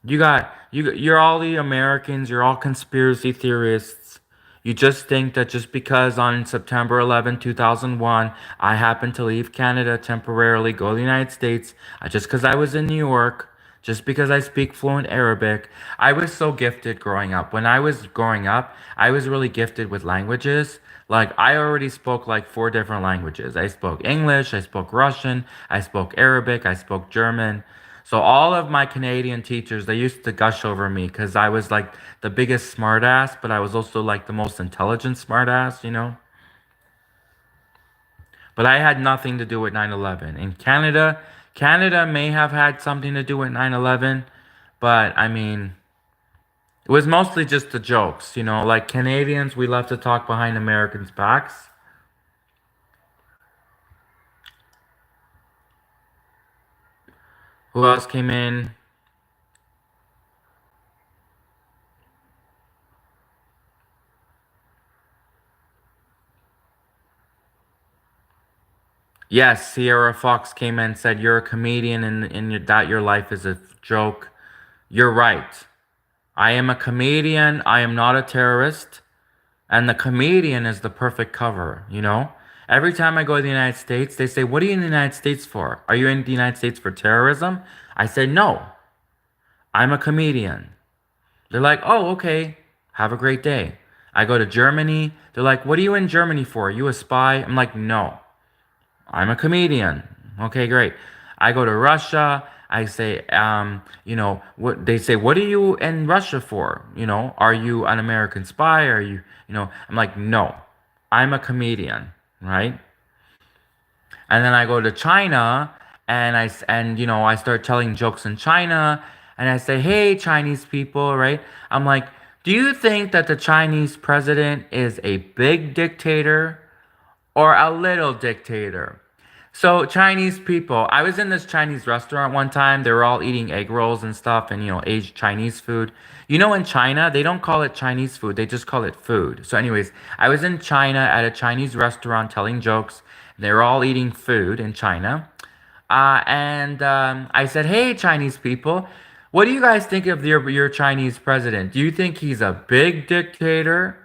you're all the Americans, you're all conspiracy theorists. You just think that just because on September 11, 2001, I happened to leave Canada temporarily, go to the United States, just because I was in New York, just because I speak fluent Arabic. I was so gifted growing up. When I was growing up, I was really gifted with languages. Like, I already spoke like 4 different languages. I spoke English, I spoke Russian, I spoke Arabic, I spoke German. So all of my Canadian teachers, they used to gush over me because I was like the biggest smartass, but I was also like the most intelligent smartass, you know? But I had nothing to do with 9/11. In Canada, Canada may have had something to do with 9/11, but I mean, it was mostly just the jokes, you know? Like Canadians, we love to talk behind Americans' backs. Who else came in? Yes, Sierra Fox came in and said, "You're a comedian and that your life is a joke." You're right. I am a comedian. I am not a terrorist. And the comedian is the perfect cover, you know? Every time I go to the United States, they say, "What are you in the United States for? Are you in the United States for terrorism?" I say, "No, I'm a comedian." They're like, "Oh, okay. Have a great day." I go to Germany. They're like, "What are you in Germany for? Are you a spy?" I'm like, "No, I'm a comedian." Okay, great. I go to Russia. I say, what they say, "What are you in Russia for? You know, are you an American spy? Are you, I'm like, "No, I'm a comedian," right? And then I go to China and I start telling jokes in China and I say, "Hey, Chinese people," right? I'm like, "Do you think that the Chinese president is a big dictator or a little dictator?" So Chinese people, I was in this Chinese restaurant one time. They were all eating egg rolls and stuff, and aged Chinese food. You know, in China, they don't call it Chinese food; they just call it food. So, anyways, I was in China at a Chinese restaurant telling jokes. They were all eating food in China, and I said, "Hey, Chinese people, what do you guys think of your Chinese president? Do you think he's a big dictator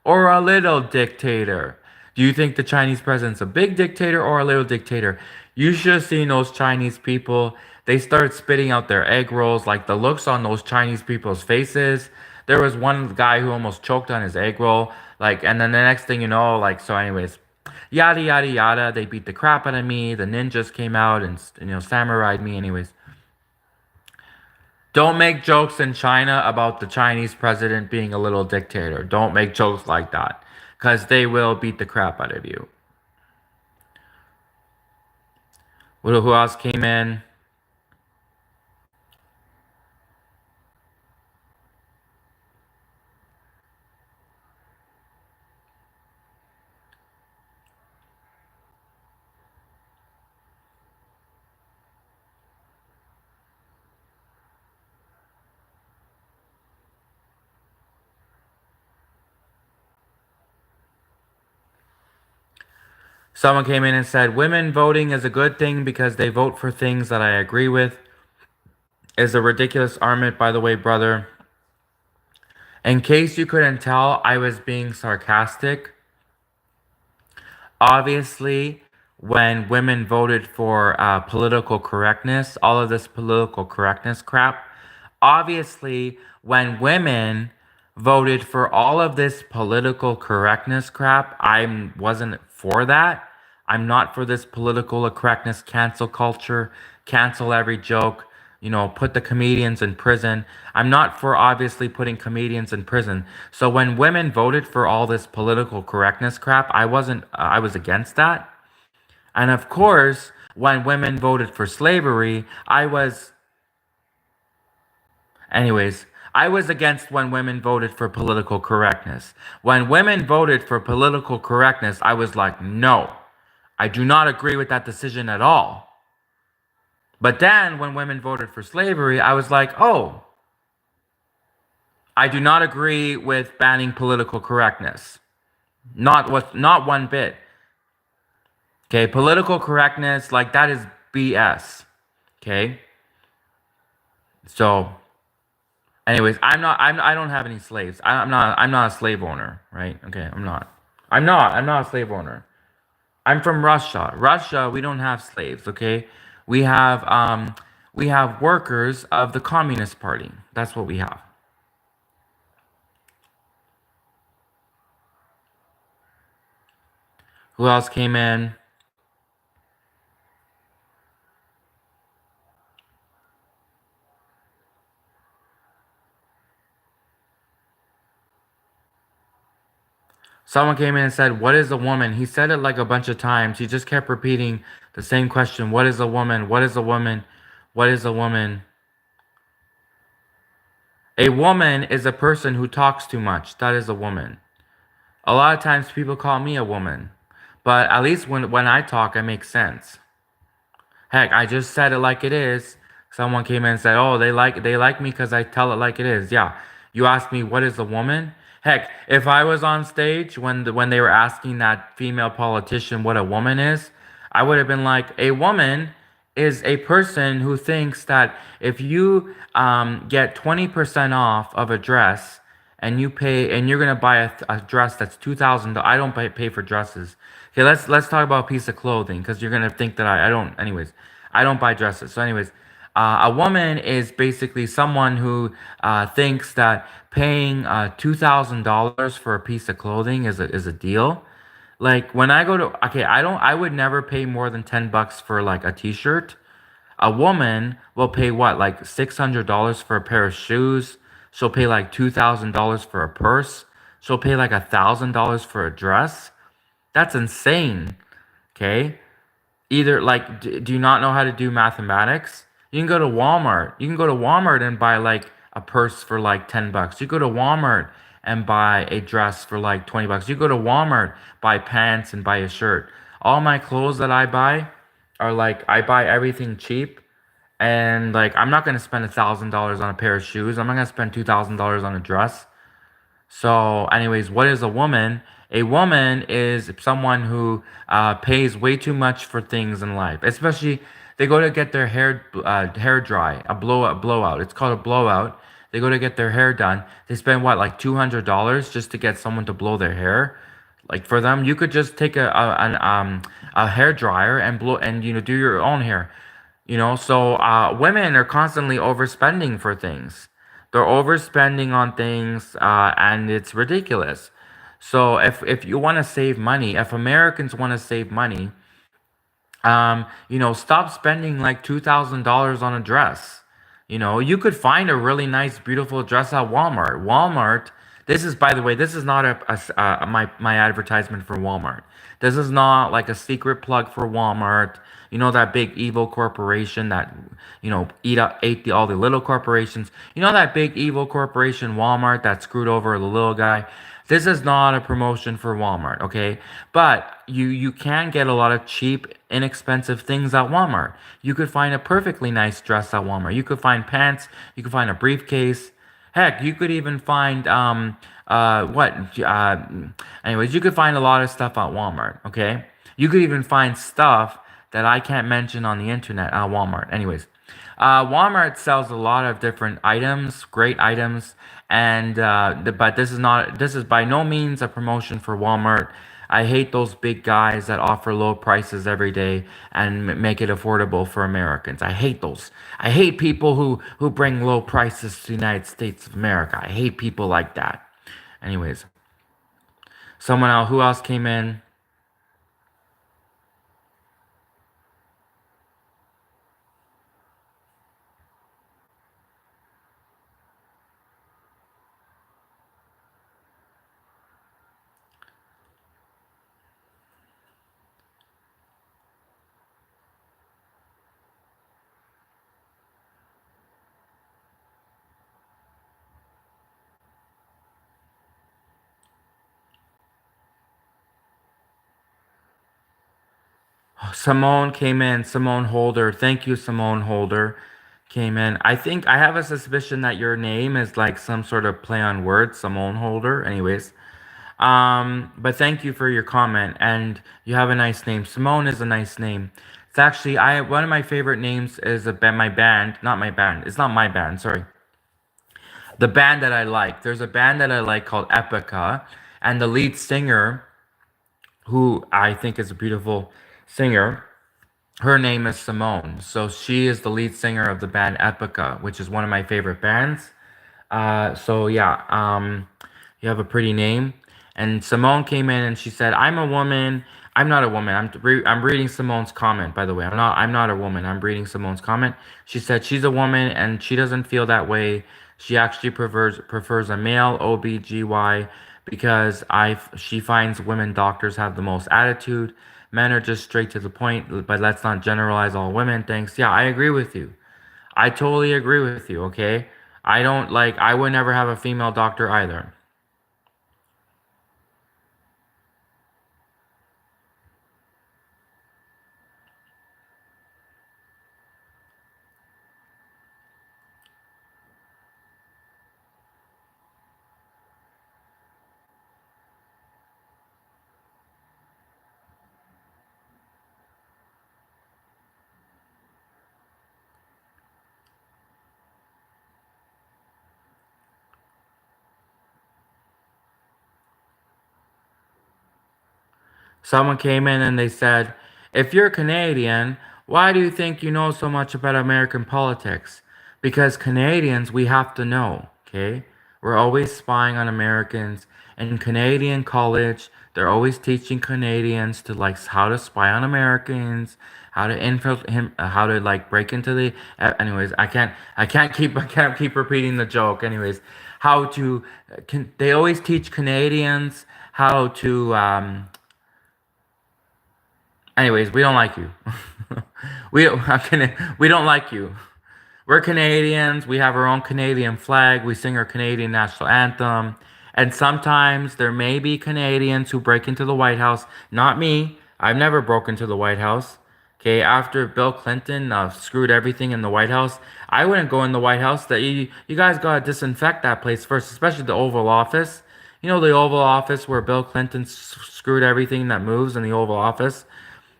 or a little dictator? Do you think the Chinese president's a big dictator or a little dictator?" You should have seen those Chinese people. They started spitting out their egg rolls, like the looks on those Chinese people's faces. There was one guy who almost choked on his egg roll, like, and then the next thing you know, like, so, anyways, yada yada yada. They beat the crap out of me. The ninjas came out and samurai'd me. Anyways, don't make jokes in China about the Chinese president being a little dictator. Don't make jokes like that, because they will beat the crap out of you. Who else came in? Someone came in and said, "Women voting is a good thing because they vote for things that I agree with." Is a ridiculous argument, by the way, brother. In case you couldn't tell, I was being sarcastic. Obviously, when women voted for political correctness, all of this political correctness crap, obviously, when women voted for all of this political correctness crap, I wasn't for that. I'm not for this political correctness, cancel culture, cancel every joke, put the comedians in prison. I'm not for obviously putting comedians in prison. So when women voted for all this political correctness crap, I wasn't, I was against that. And of course, when women voted for slavery, anyways, I was against when women voted for political correctness. When women voted for political correctness, I was like, no, I do not agree with that decision at all. But then when women voted for slavery, I was like, oh, I do not agree with banning political correctness. Not one bit. Okay, political correctness, like that is BS. Okay? So anyways, I don't have any slaves. I'm not a slave owner, right? Okay, I'm not a slave owner. I'm from Russia. Russia, we don't have slaves, okay? We have workers of the Communist Party. That's what we have. Who else came in? Someone came in and said, "What is a woman?" He said it like a bunch of times. He just kept repeating the same question. What is a woman? What is a woman? What is a woman? A woman is a person who talks too much. That is a woman. A lot of times people call me a woman. But at least when I talk, I make sense. Heck, I just said it like it is. Someone came in and said, "Oh, they like me because I tell it like it is." Yeah. You asked me what is a woman? Heck, if I was on stage when they were asking that female politician what a woman is, I would have been like, a woman is a person who thinks that if you get 20% off of a dress and you pay and you're gonna buy a dress that's $2,000. I don't pay for dresses. Okay, let's talk about a piece of clothing because you're gonna think that I don't. Anyways, I don't buy dresses. So, anyways, a woman is basically someone who thinks that paying $2,000 for a piece of clothing is a deal. Like when I go to okay, I would never pay more than $10 for like a t-shirt. A woman will pay what, like $600 for a pair of shoes. She'll pay like $2,000 for a purse. She'll pay like $1,000 for a dress. That's insane. Okay. Either like, do you not know how to do mathematics? You can go to Walmart. You can go to Walmart and buy like a purse for like $10. You go to Walmart and buy a dress for like $20. You go to Walmart, buy pants and buy a shirt. All my clothes that I buy are like I buy everything cheap, and like I'm not gonna spend $1,000 on a pair of shoes. I'm not gonna spend $2,000 on a dress. So, anyways, what is a woman? A woman is someone who pays way too much for things in life. Especially, they go to get their hair dry, a blowout. It's called a blowout. They go to get their hair done. They spend what, like $200 just to get someone to blow their hair. Like for them, you could just take a hair dryer and blow and do your own hair. So women are constantly overspending for things. They're overspending on things, and it's ridiculous. So if you want to save money, if Americans want to save money, stop spending like $2,000 on a dress. You could find a really nice, beautiful dress at Walmart. Walmart. This is, by the way, this is not my advertisement for Walmart. This is not like a secret plug for Walmart. You know that big evil corporation that ate all the little corporations. You know that big evil corporation Walmart that screwed over the little guy. This is not a promotion for Walmart, okay? But you can get a lot of cheap, inexpensive things at Walmart. You could find a perfectly nice dress at Walmart. You could find pants. You could find a briefcase. Heck, you could even find what? Anyways, you could find a lot of stuff at Walmart. Okay, you could even find stuff that I can't mention on the internet at Walmart. Anyways, Walmart sells a lot of different items, great items, and but this is by no means a promotion for Walmart. I hate those big guys that offer low prices every day and make it affordable for Americans. I hate those. I hate people who bring low prices to the United States of America. I hate people like that. Anyways, someone else, who else came in? Simone came in. Simone Holder. Thank you, Simone Holder. Came in. I think I have a suspicion that your name is like some sort of play on words, Simone Holder. Anyways, but thank you for your comment, and you have a nice name. Simone is a nice name. It's actually I one of my favorite names is my band, not my band. It's not my band. Sorry, the band that I like. There's a band that I like called Epica, and the lead singer, who I think is a beautiful singer, her name is Simone. So she is the lead singer of the band Epica, which is one of my favorite bands. So yeah, you have a pretty name. And Simone came in and she said, "I'm a woman." I'm not a woman. I'm reading Simone's comment, by the way. I'm not a woman. I'm reading Simone's comment. She said she's a woman and she doesn't feel that way. She actually prefers a male OBGY because she finds women doctors have the most attitude. Men are just straight to the point, but let's not generalize all women. Thanks. Yeah, I agree with you. I totally agree with you, okay? I would never have a female doctor either. Someone came in and they said, "If you're Canadian, why do you think you know so much about American politics?" Because Canadians, we have to know, okay? We're always spying on Americans. In Canadian college, they're always teaching Canadians to like how to spy on Americans, how to how to like break into the. Anyways, I can't keep repeating the joke. Anyways, how to? They always teach Canadians how to Anyways, we don't like you. We don't like you. We're Canadians. We have our own Canadian flag. We sing our Canadian national anthem. And sometimes there may be Canadians who break into the White House. Not me. I've never broken into the White House. Okay, after Bill Clinton screwed everything in the White House, I wouldn't go in the White House. That you guys gotta disinfect that place first, especially the Oval Office. You know the Oval Office where Bill Clinton screwed everything that moves in the Oval Office.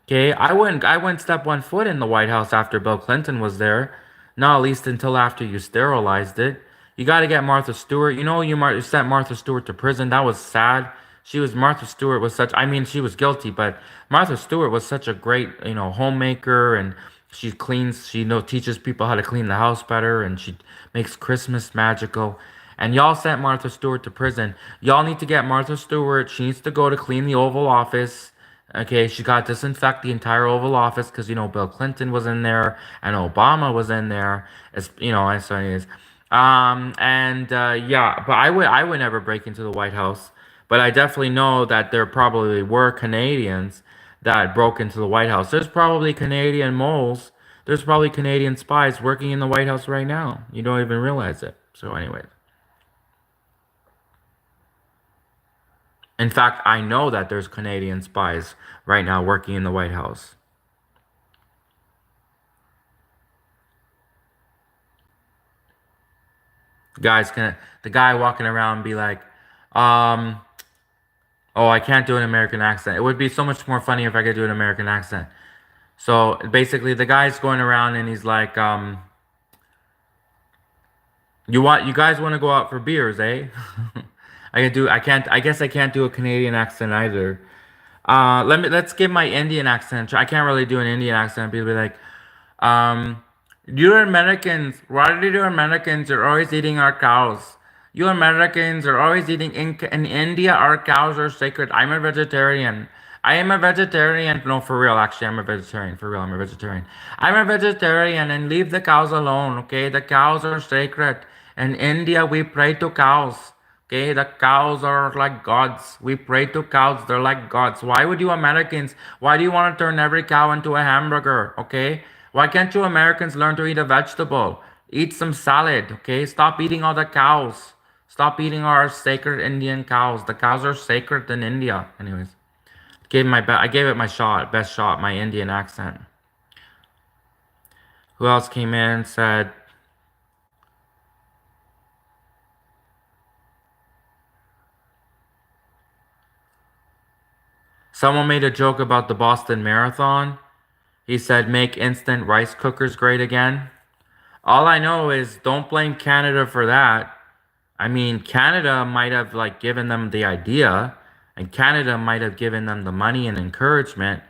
Okay, I wouldn't step one foot in the White House after Bill Clinton was there. Not at least until after you sterilized it. You got to get Martha Stewart. You know, you sent Martha Stewart to prison. That was sad. Martha Stewart was such, I mean, she was guilty, but Martha Stewart was such a great, homemaker, and she cleans, teaches people how to clean the house better, and she makes Christmas magical. And y'all sent Martha Stewart to prison. Y'all need to get Martha Stewart. She needs to go to clean the Oval Office. Okay, she got to disinfect the entire Oval Office because Bill Clinton was in there and Obama was in there. And so anyways, yeah, but I would never break into the White House. But I definitely know that there probably were Canadians that broke into the White House. There's probably Canadian moles. There's probably Canadian spies working in the White House right now. You don't even realize it. So anyways. In fact, I know that there's Canadian spies right now working in the White House. The guy walking around be like, um, oh, I can't do an American accent. It would be so much more funny if I could do an American accent. So basically, the guy's going around and he's like, you guys want to go out for beers, eh? I guess I can't do a Canadian accent either. Let's give my Indian accent. I can't really do an Indian accent. People be like, um, you Americans, why do you Americans are always eating our cows? You Americans are always eating in India. Our cows are sacred. I'm a vegetarian. I am a vegetarian. No, for real. Actually, I'm a vegetarian. For real, I'm a vegetarian. I'm a vegetarian, and leave the cows alone. Okay, the cows are sacred. In India, we pray to cows. Okay, the cows are like gods. We pray to cows. They're like gods. Why would you Americans? Why do you want to turn every cow into a hamburger? Okay, why can't you Americans learn to eat a vegetable? Eat some salad. Okay, stop eating all the cows. Stop eating our sacred Indian cows. The cows are sacred in India. Anyways, I gave it my shot, best shot, my Indian accent. Who else came in and said, someone made a joke about the Boston Marathon. He said, make instant rice cookers great again. All I know is don't blame Canada for that. I mean, Canada might have like given them the idea, and Canada might have given them the money and encouragement.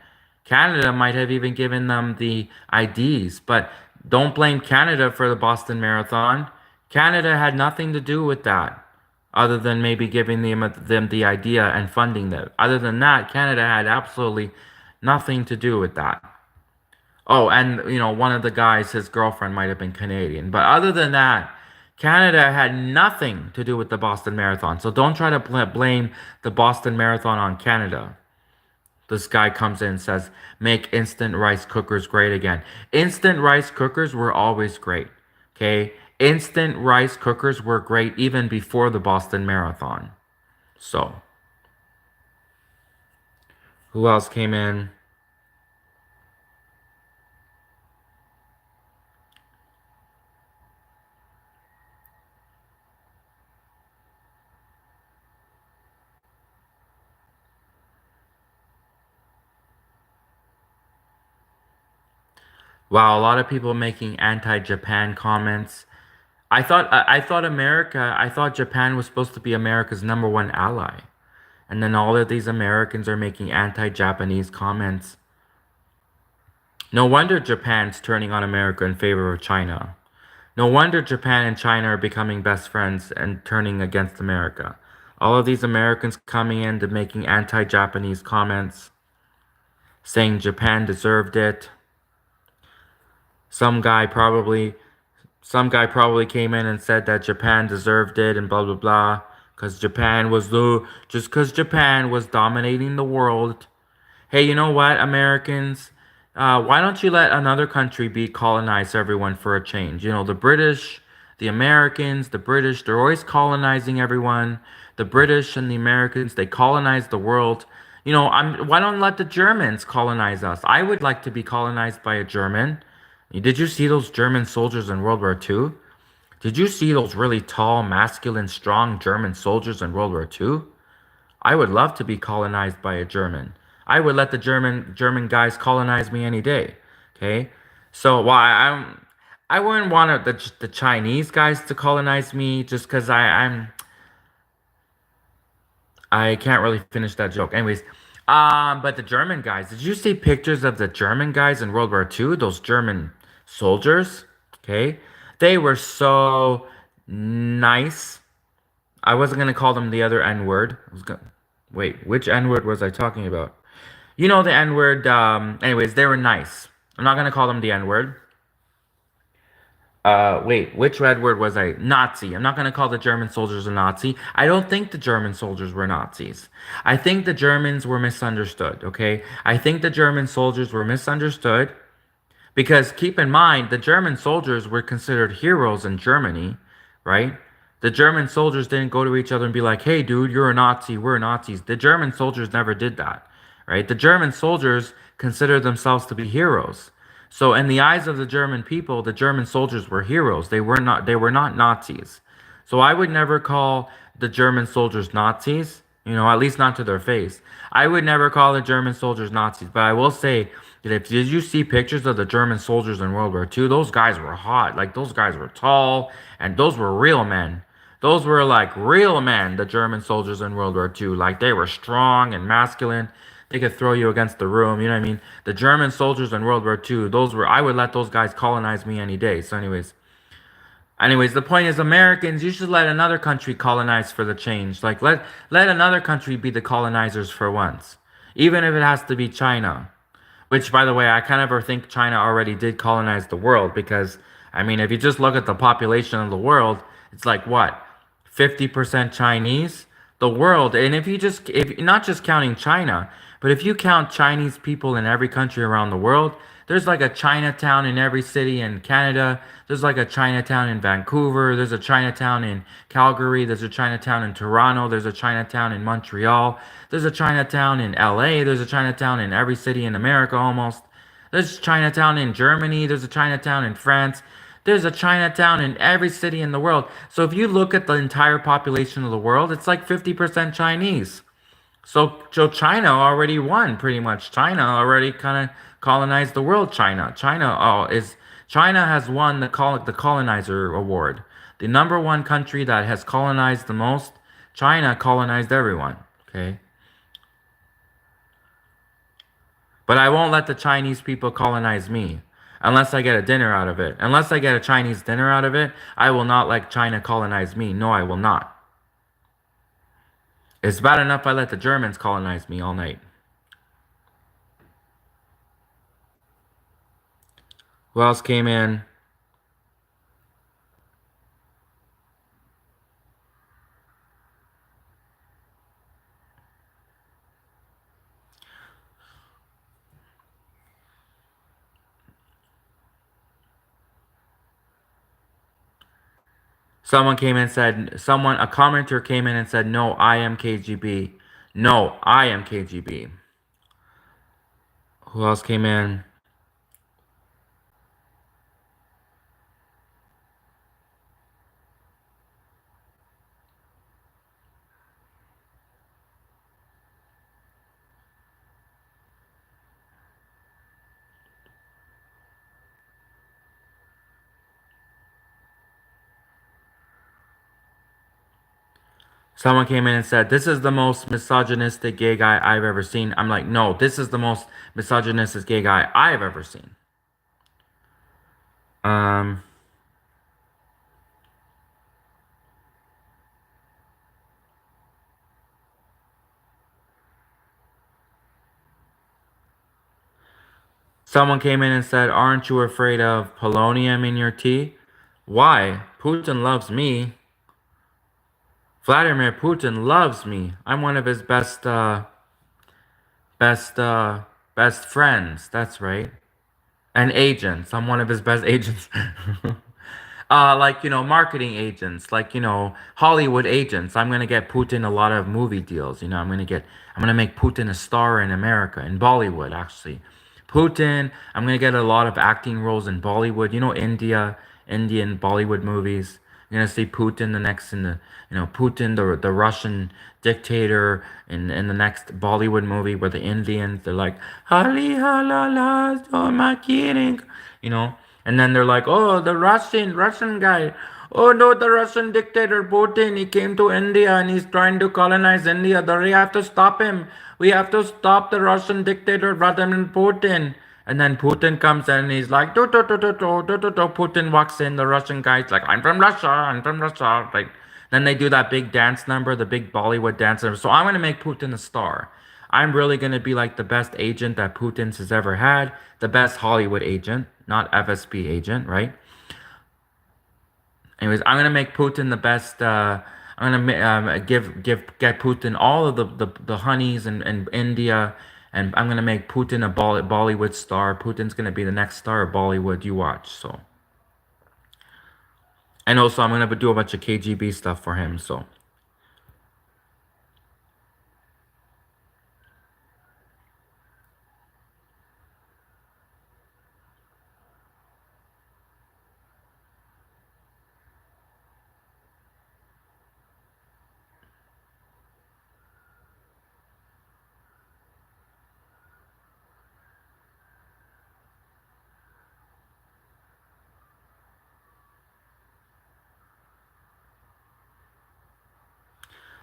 Canada might have even given them the IDs, but don't blame Canada for the Boston Marathon. Canada had nothing to do with that, other than maybe giving them the idea and funding them. Other than that, Canada had absolutely nothing to do with that. Oh, and one of the guys, his girlfriend might have been Canadian. But other than that, Canada had nothing to do with the Boston Marathon. So don't try to blame the Boston Marathon on Canada. This guy comes in and says, make instant rice cookers great again. Instant rice cookers were always great. Okay? Instant rice cookers were great even before the Boston Marathon. So, who else came in? Wow, a lot of people making anti-Japan comments. I thought Japan was supposed to be America's #1 ally. And then all of these Americans are making anti-Japanese comments. No wonder Japan's turning on America in favor of China. No wonder Japan and China are becoming best friends and turning against America. All of these Americans coming in to making anti-Japanese comments, saying Japan deserved it. Some guy probably came in and said that Japan deserved it and blah blah blah because Japan was dominating the world. Hey, you know what, Americans? Why don't you let another country be colonized, everyone, for a change? The British, the Americans, the British, they're always colonizing everyone. The British and the Americans, they colonize the world. Why don't let the Germans colonize us? I would like to be colonized by a German. Did you see those German soldiers in World War II? Did you see those really tall, masculine, strong German soldiers in World War II? I would love to be colonized by a German. I would let the German guys colonize me any day. Okay, so I wouldn't want the Chinese guys to colonize me just because I can't really finish that joke. Anyways, but the German guys, did you see pictures of the German guys in World War II? Those German soldiers, okay? They were so nice. I wasn't gonna call them the other N word. Wait, which N word was I talking about? The N word. Anyways, they were nice. I'm not gonna call them the N word. Wait, which red word was I? Nazi. I'm not gonna call the German soldiers a Nazi. I don't think the German soldiers were Nazis. I think the Germans were misunderstood, okay? I think the German soldiers were misunderstood because keep in mind, the German soldiers were considered heroes in Germany, right? The German soldiers didn't go to each other and be like, hey, dude, you're a Nazi, we're Nazis. The German soldiers never did that, right? The German soldiers considered themselves to be heroes. So in the eyes of the German people, the German soldiers were heroes. They were not Nazis. So I would never call the German soldiers Nazis, at least not to their face. I would never call the German soldiers Nazis, but I will say that did you see pictures of the German soldiers in World War II? Those guys were hot. Like those guys were tall and those were real men. Those were like real men, the German soldiers in World War II. Like they were strong and masculine. They could throw you against the room. You know what I mean? The German soldiers in World War II, I would let those guys colonize me any day. So anyways, the point is Americans, you should let another country colonize for the change. Like let another country be the colonizers for once. Even if it has to be China. Which, by the way, I kind of think China already did colonize the world because, I mean, if you just look at the population of the world, it's like what? 50% Chinese? The world, and if not just counting China, but if you count Chinese people in every country around the world, There's like a Chinatown in every city in Canada. There's like a Chinatown in Vancouver. There's a Chinatown in Calgary. There's a Chinatown in Toronto. There's a Chinatown in Montreal. There's a Chinatown in LA. There's a Chinatown in every city in America almost. There's Chinatown in Germany. There's a Chinatown in France. There's a Chinatown in every city in the world. So if you look at the entire population of the world, it's like 50% Chinese. So China already won pretty much. China already kind of colonized the world. China has won the colonizer award. The number one country that has colonized the most. China colonized everyone. Okay. But I won't let the Chinese people colonize me unless I get a dinner out of it. Unless I get a Chinese dinner out of it, I will not let China colonize me. No, I will not. It's bad enough I let the Germans colonize me all night. Who else came in? A commenter came in and said, no, I am KGB. No, I am KGB. Who else came in? Someone came in and said, this is the most misogynistic gay guy I've ever seen. I'm like, no, this is the most misogynistic gay guy I've ever seen. Um, Someone came in and said, aren't you afraid of polonium in your tea? Why? Putin loves me. Vladimir Putin loves me. I'm one of his best, best friends. That's right. And agents. I'm one of his best agents. Like, marketing agents, like, Hollywood agents. I'm gonna get Putin a lot of movie deals. I'm gonna make Putin a star in America, in Bollywood, actually. I'm gonna get a lot of acting roles in Bollywood. Indian Bollywood movies. You're gonna see Putin the next in the, Putin, the Russian dictator in the next Bollywood movie where the Indians, they're like, Hali halala, oh my kidding, you know. And then they're like, oh, the Russian guy. Oh no, the Russian dictator Putin, he came to India and he's trying to colonize India. We have to stop him. We have to stop the Russian dictator Vladimir Putin. And then Putin comes in and he's like, do, do, do, do, do, do, do, do. Putin walks in, the Russian guy's like, I'm from Russia, I'm from Russia. Like, then they do that big dance number, the big Bollywood dance number. So I'm going to make Putin a star. I'm really going to be like the best agent that Putin's has ever had, the best Hollywood agent, not FSB agent, right? Anyways, I'm gonna make Putin the best. I'm gonna get Putin all of the honeys in India, and I'm gonna make Putin a Bollywood star. Putin's gonna be the next star of Bollywood. You watch. So, and also I'm gonna do a bunch of KGB stuff for him. So.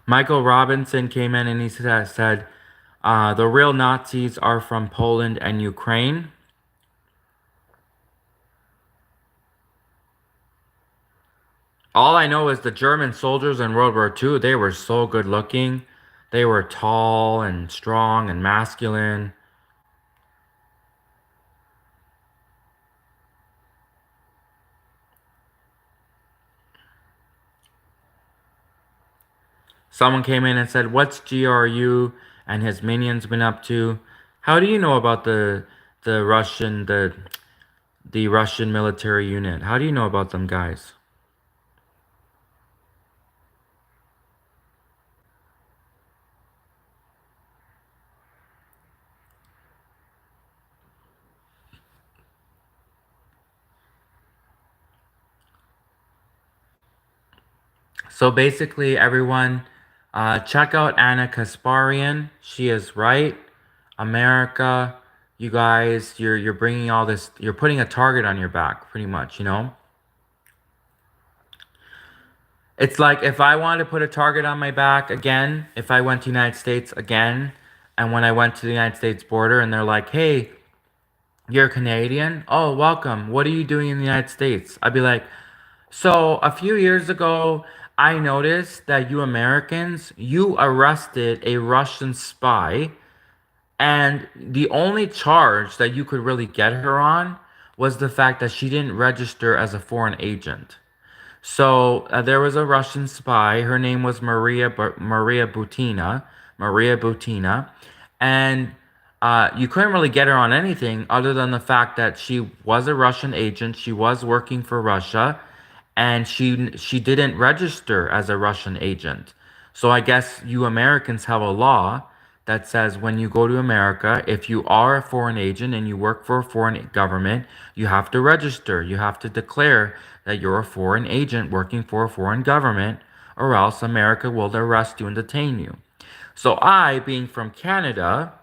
Michael Robinson came in and he said the real Nazis are from Poland and Ukraine. All I know is the German soldiers in World War II, they were so good looking. They were tall and strong and masculine. Someone came in and said, what's GRU and his minions been up to? How do you know about the the the Russian military unit. How do you know about them guys? So basically, everyone, check out Anna Kasparian. She is right. America, you guys, you're bringing all this. You're putting a target on your back, pretty much. You know, it's like if I wanted to put a target on my back again, if I went to the United States again, and when I went to the United States border, and they're like, "Hey, you're Canadian. Oh, welcome. What are you doing in the United States?" I'd be like, so a few years ago, I noticed that you Americans, you arrested a Russian spy, and the only charge that you could really get her on was the fact that she didn't register as a foreign agent. So there was a Russian spy. Her name was Maria Butina. Maria Butina, and you couldn't really get her on anything other than the fact that she was a Russian agent. She was working for Russia, and she didn't register as a Russian agent. So I guess you Americans have a law that says when you go to America, if you are a foreign agent and you work for a foreign government, you have to register. You have to declare that you're a foreign agent working for a foreign government, or else America will arrest you and detain you. So I, being from Canada,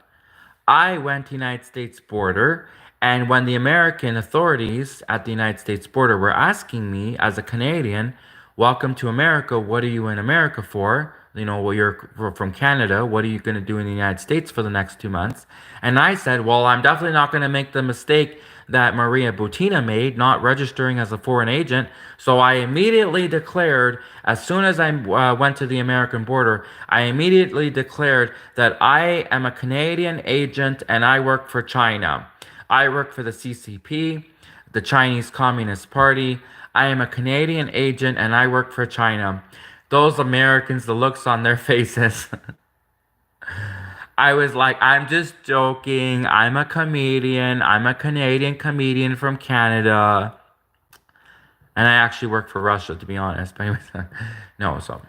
I went to the United States border, and when the American authorities at the United States border were asking me as a Canadian, "Welcome to America. What are you in America for? You know, well, you're from Canada. What are you going to do in the United States for the next 2 months?" And I said, "Well, I'm definitely not going to make the mistake that Maria Butina made, not registering as a foreign agent." So I immediately declared, as soon as I went to the American border, I immediately declared that I am a Canadian agent and I work for China. I work for the CCP, the Chinese Communist Party. I am a Canadian agent and I work for China. Those Americans, the looks on their faces. I was like, I'm just joking. I'm a comedian. I'm a Canadian comedian from Canada. And I actually work for Russia, to be honest. But anyways, no, so.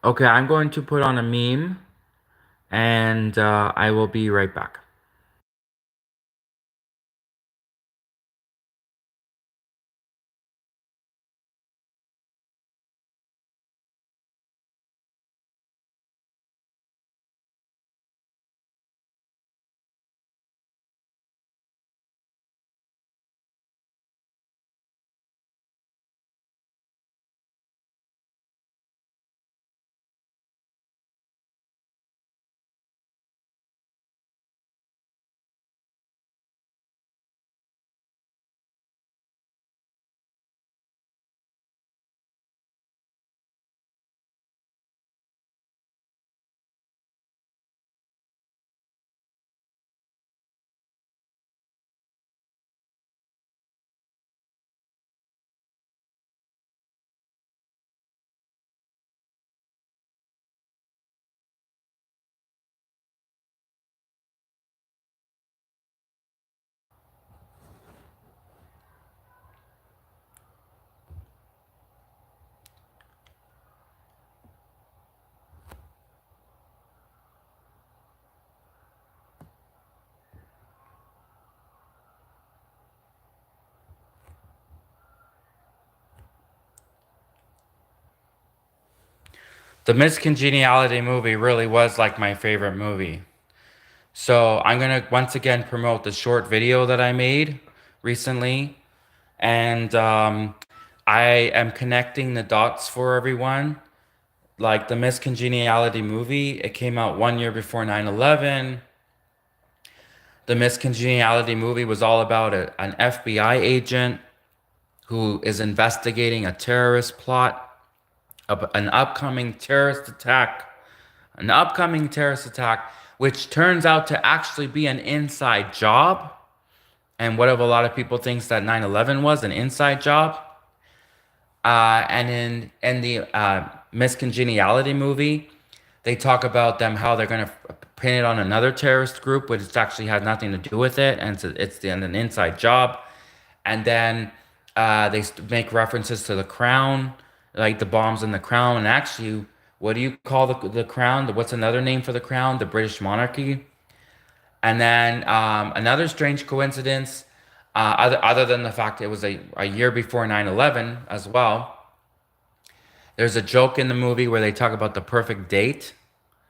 Okay, I'm going to put on a meme and I will be right back. The Miss Congeniality movie really was like my favorite movie. So I'm gonna once again promote the short video that I made recently, and I am connecting the dots for everyone. Like the Miss Congeniality movie, it came out 1 year before 9/11. The Miss Congeniality movie was all about an FBI agent who is investigating a terrorist plot an upcoming terrorist attack, an upcoming terrorist attack, which turns out to actually be an inside job. And what if a lot of people thinks that 9/11 was an inside job? And in the Miscongeniality movie, they talk about them how they're gonna pin it on another terrorist group, which it actually has nothing to do with it, and an inside job. And then they make references to the crown, like the bombs in the crown. And actually, what do you call the crown? What's another name for the crown? The British monarchy. And then another strange coincidence, other than the fact it was a year before 9/11 as well. There's a joke in the movie where they talk about the perfect date.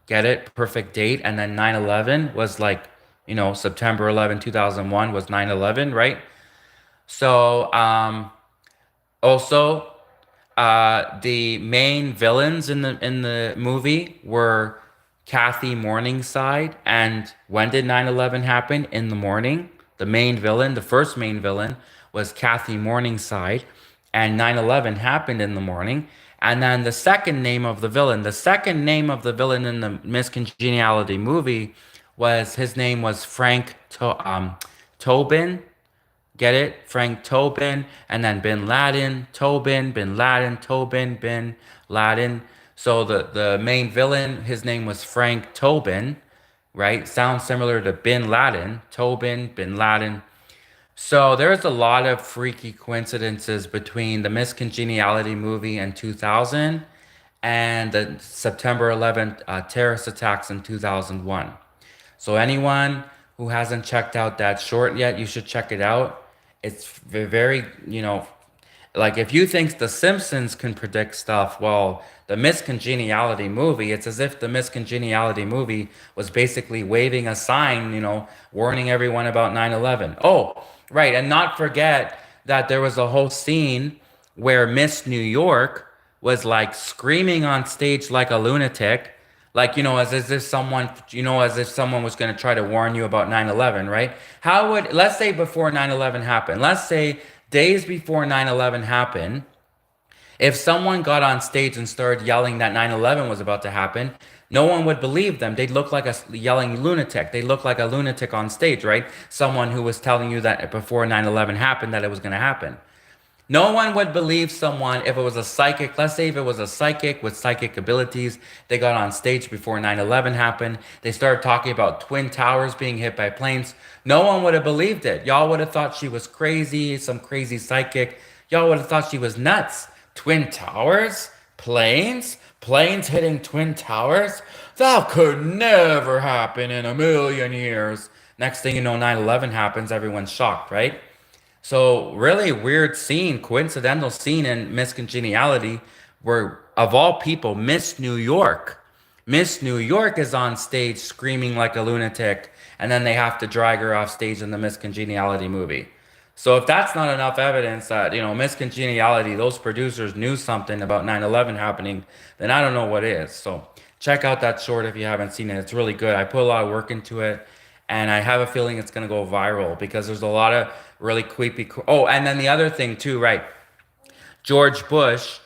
Get it? Perfect date. And then 9/11 was like, September 11, 2001 was 9/11, right? So, also, the main villains in the movie were Kathy Morningside. And when did 9/11 happen? In the morning. The main villain, the first main villain, was Kathy Morningside, and 9/11 happened in the morning. And then the second name of the villain in the Miscongeniality movie was his name was Tobin. Get it? Frank Tobin, and then Bin Laden, Tobin, Bin Laden, Tobin, Bin Laden. So the main villain, his name was Frank Tobin, right? Sounds similar to Bin Laden, Tobin, Bin Laden. So there's a lot of freaky coincidences between the Miscongeniality movie in 2000 and the September 11th terrorist attacks in 2001. So anyone who hasn't checked out that short yet, you should check it out. It's very, like if you think The Simpsons can predict stuff, well, the Miscongeniality movie, it's as if the Miscongeniality movie was basically waving a sign, warning everyone about 9/11. Oh, right, and not forget that there was a whole scene where Miss New York was like screaming on stage like a lunatic, like as if someone was going to try to warn you about 9/11, right? How would, let's say before 9/11 happened, let's say days before 9/11 happened, if someone got on stage and started yelling that 9/11 was about to happen, no one would believe them. They'd look like a yelling lunatic. They look like a lunatic on stage, right? Someone who was telling you that before 9/11 happened that it was going to happen. No one would believe someone if it was a psychic. Let's say if it was a psychic with psychic abilities, they got on stage before 9/11 happened. They started talking about Twin Towers being hit by planes. No one would have believed it. Y'all would have thought she was crazy, some crazy psychic. Y'all would have thought she was nuts. Twin Towers? Planes? Planes hitting Twin Towers? That could never happen in a million years. Next thing you know, 9/11 happens, everyone's shocked, right? So really weird scene, coincidental scene in Miss Congeniality, where of all people, Miss New York. Miss New York is on stage screaming like a lunatic, and then they have to drag her off stage in the Miss Congeniality movie. So if that's not enough evidence that, Miss Congeniality, those producers knew something about 9/11 happening, then I don't know what is. So check out that short if you haven't seen it. It's really good. I put a lot of work into it, and I have a feeling it's going to go viral because there's a lot of really creepy. Oh, and then the other thing too, right? George Bush,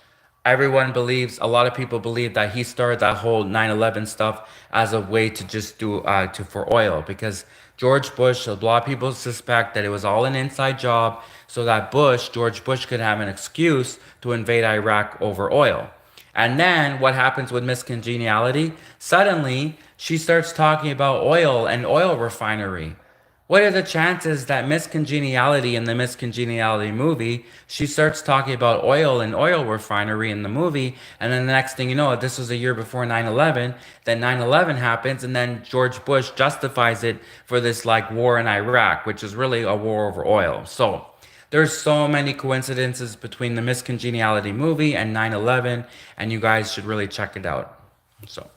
everyone believes, a lot of people believe that he started that whole 9/11 stuff as a way to just do for oil, because George Bush, a lot of people suspect that it was all an inside job so that George Bush could have an excuse to invade Iraq over oil. And then what happens with Miss Congeniality? Suddenly, she starts talking about oil and oil refinery. What are the chances that Miss Congeniality in the Miss Congeniality movie, she starts talking about oil and oil refinery in the movie, and then the next thing you know, this was a year before 9/11, then 9/11 happens, and then George Bush justifies it for this like war in Iraq, which is really a war over oil. So there's so many coincidences between the Miss Congeniality movie and 9/11, and you guys should really check it out. So.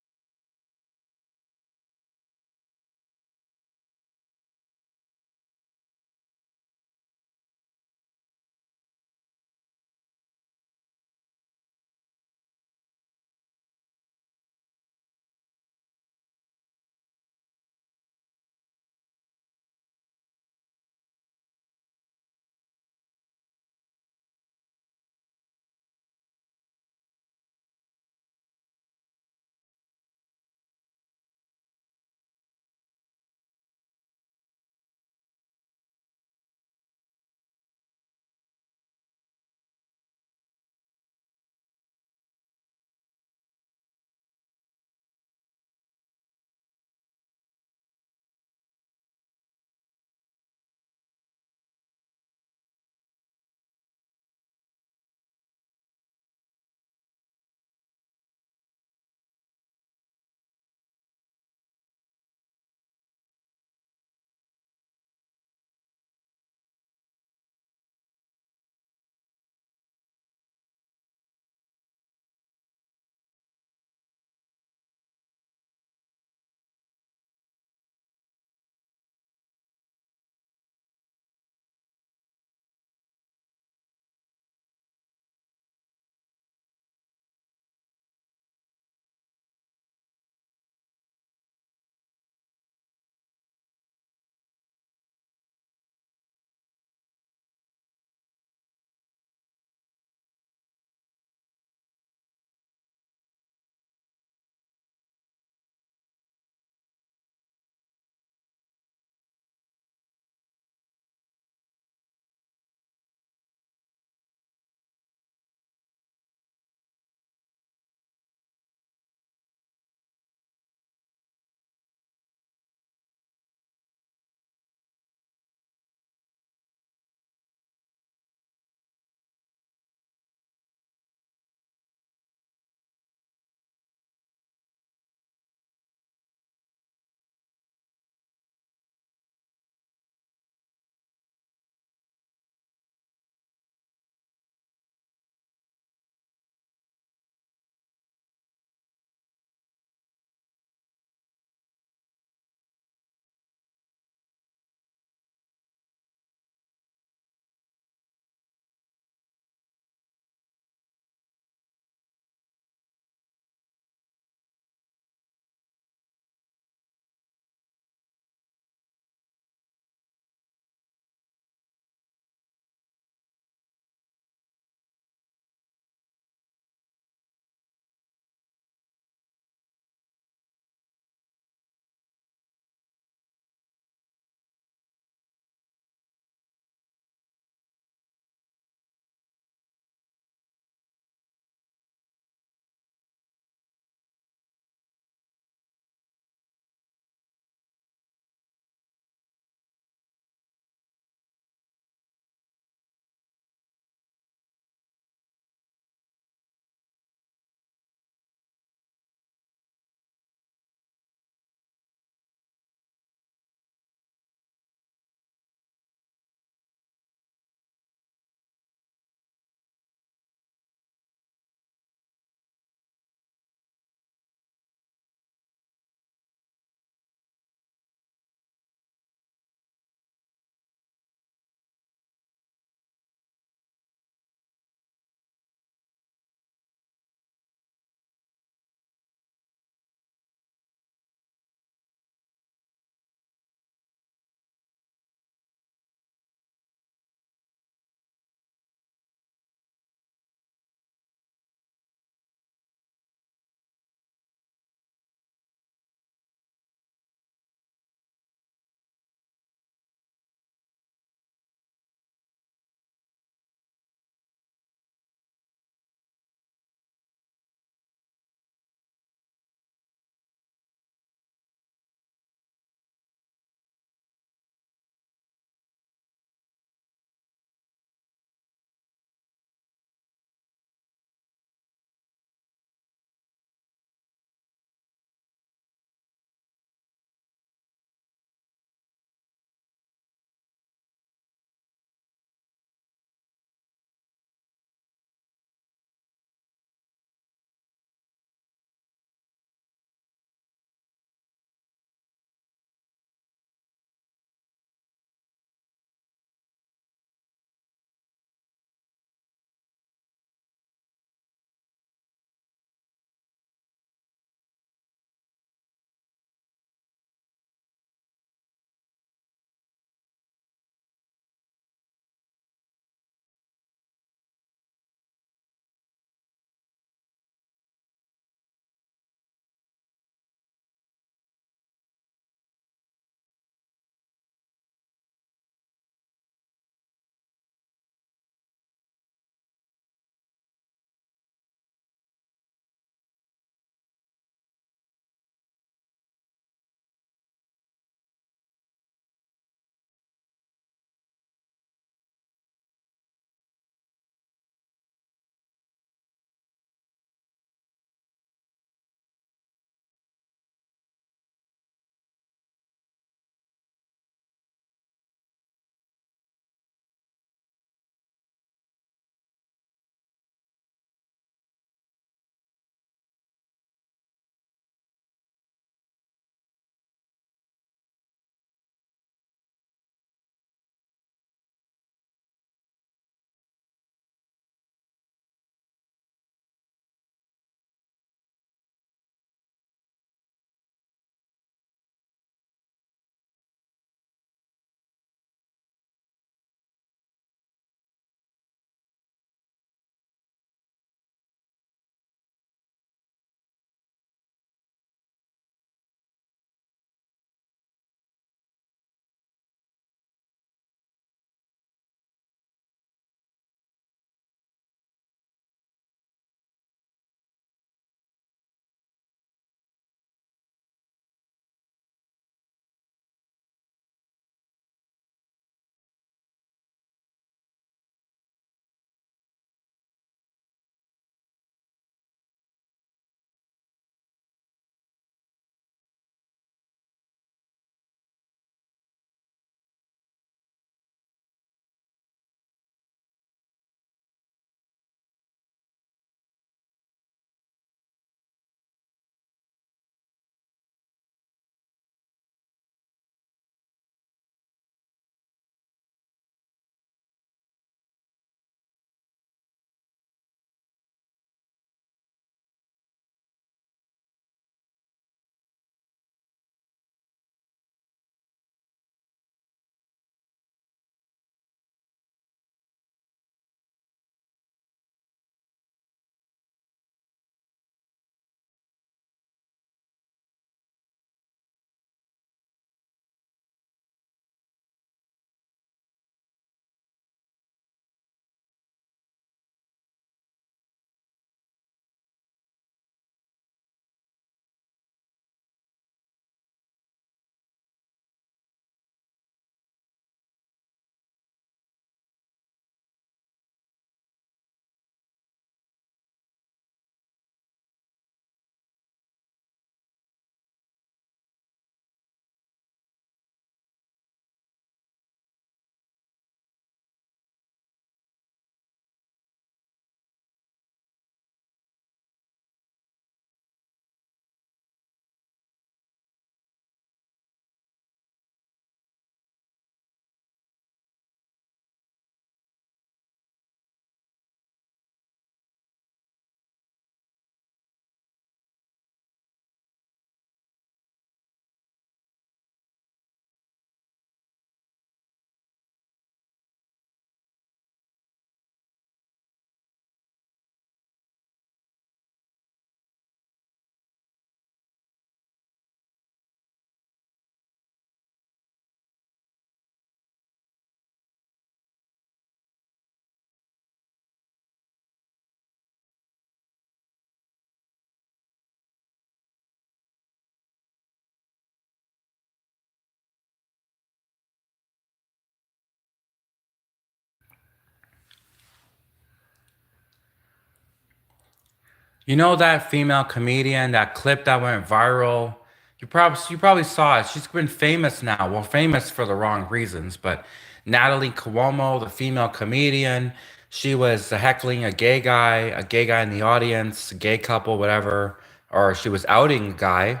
You know that female comedian, that clip that went viral? You probably saw it. She's been famous now. Well, famous for the wrong reasons, but Natalie Cuomo, the female comedian, she was heckling a gay guy in the audience, a gay couple, whatever, or she was outing a guy.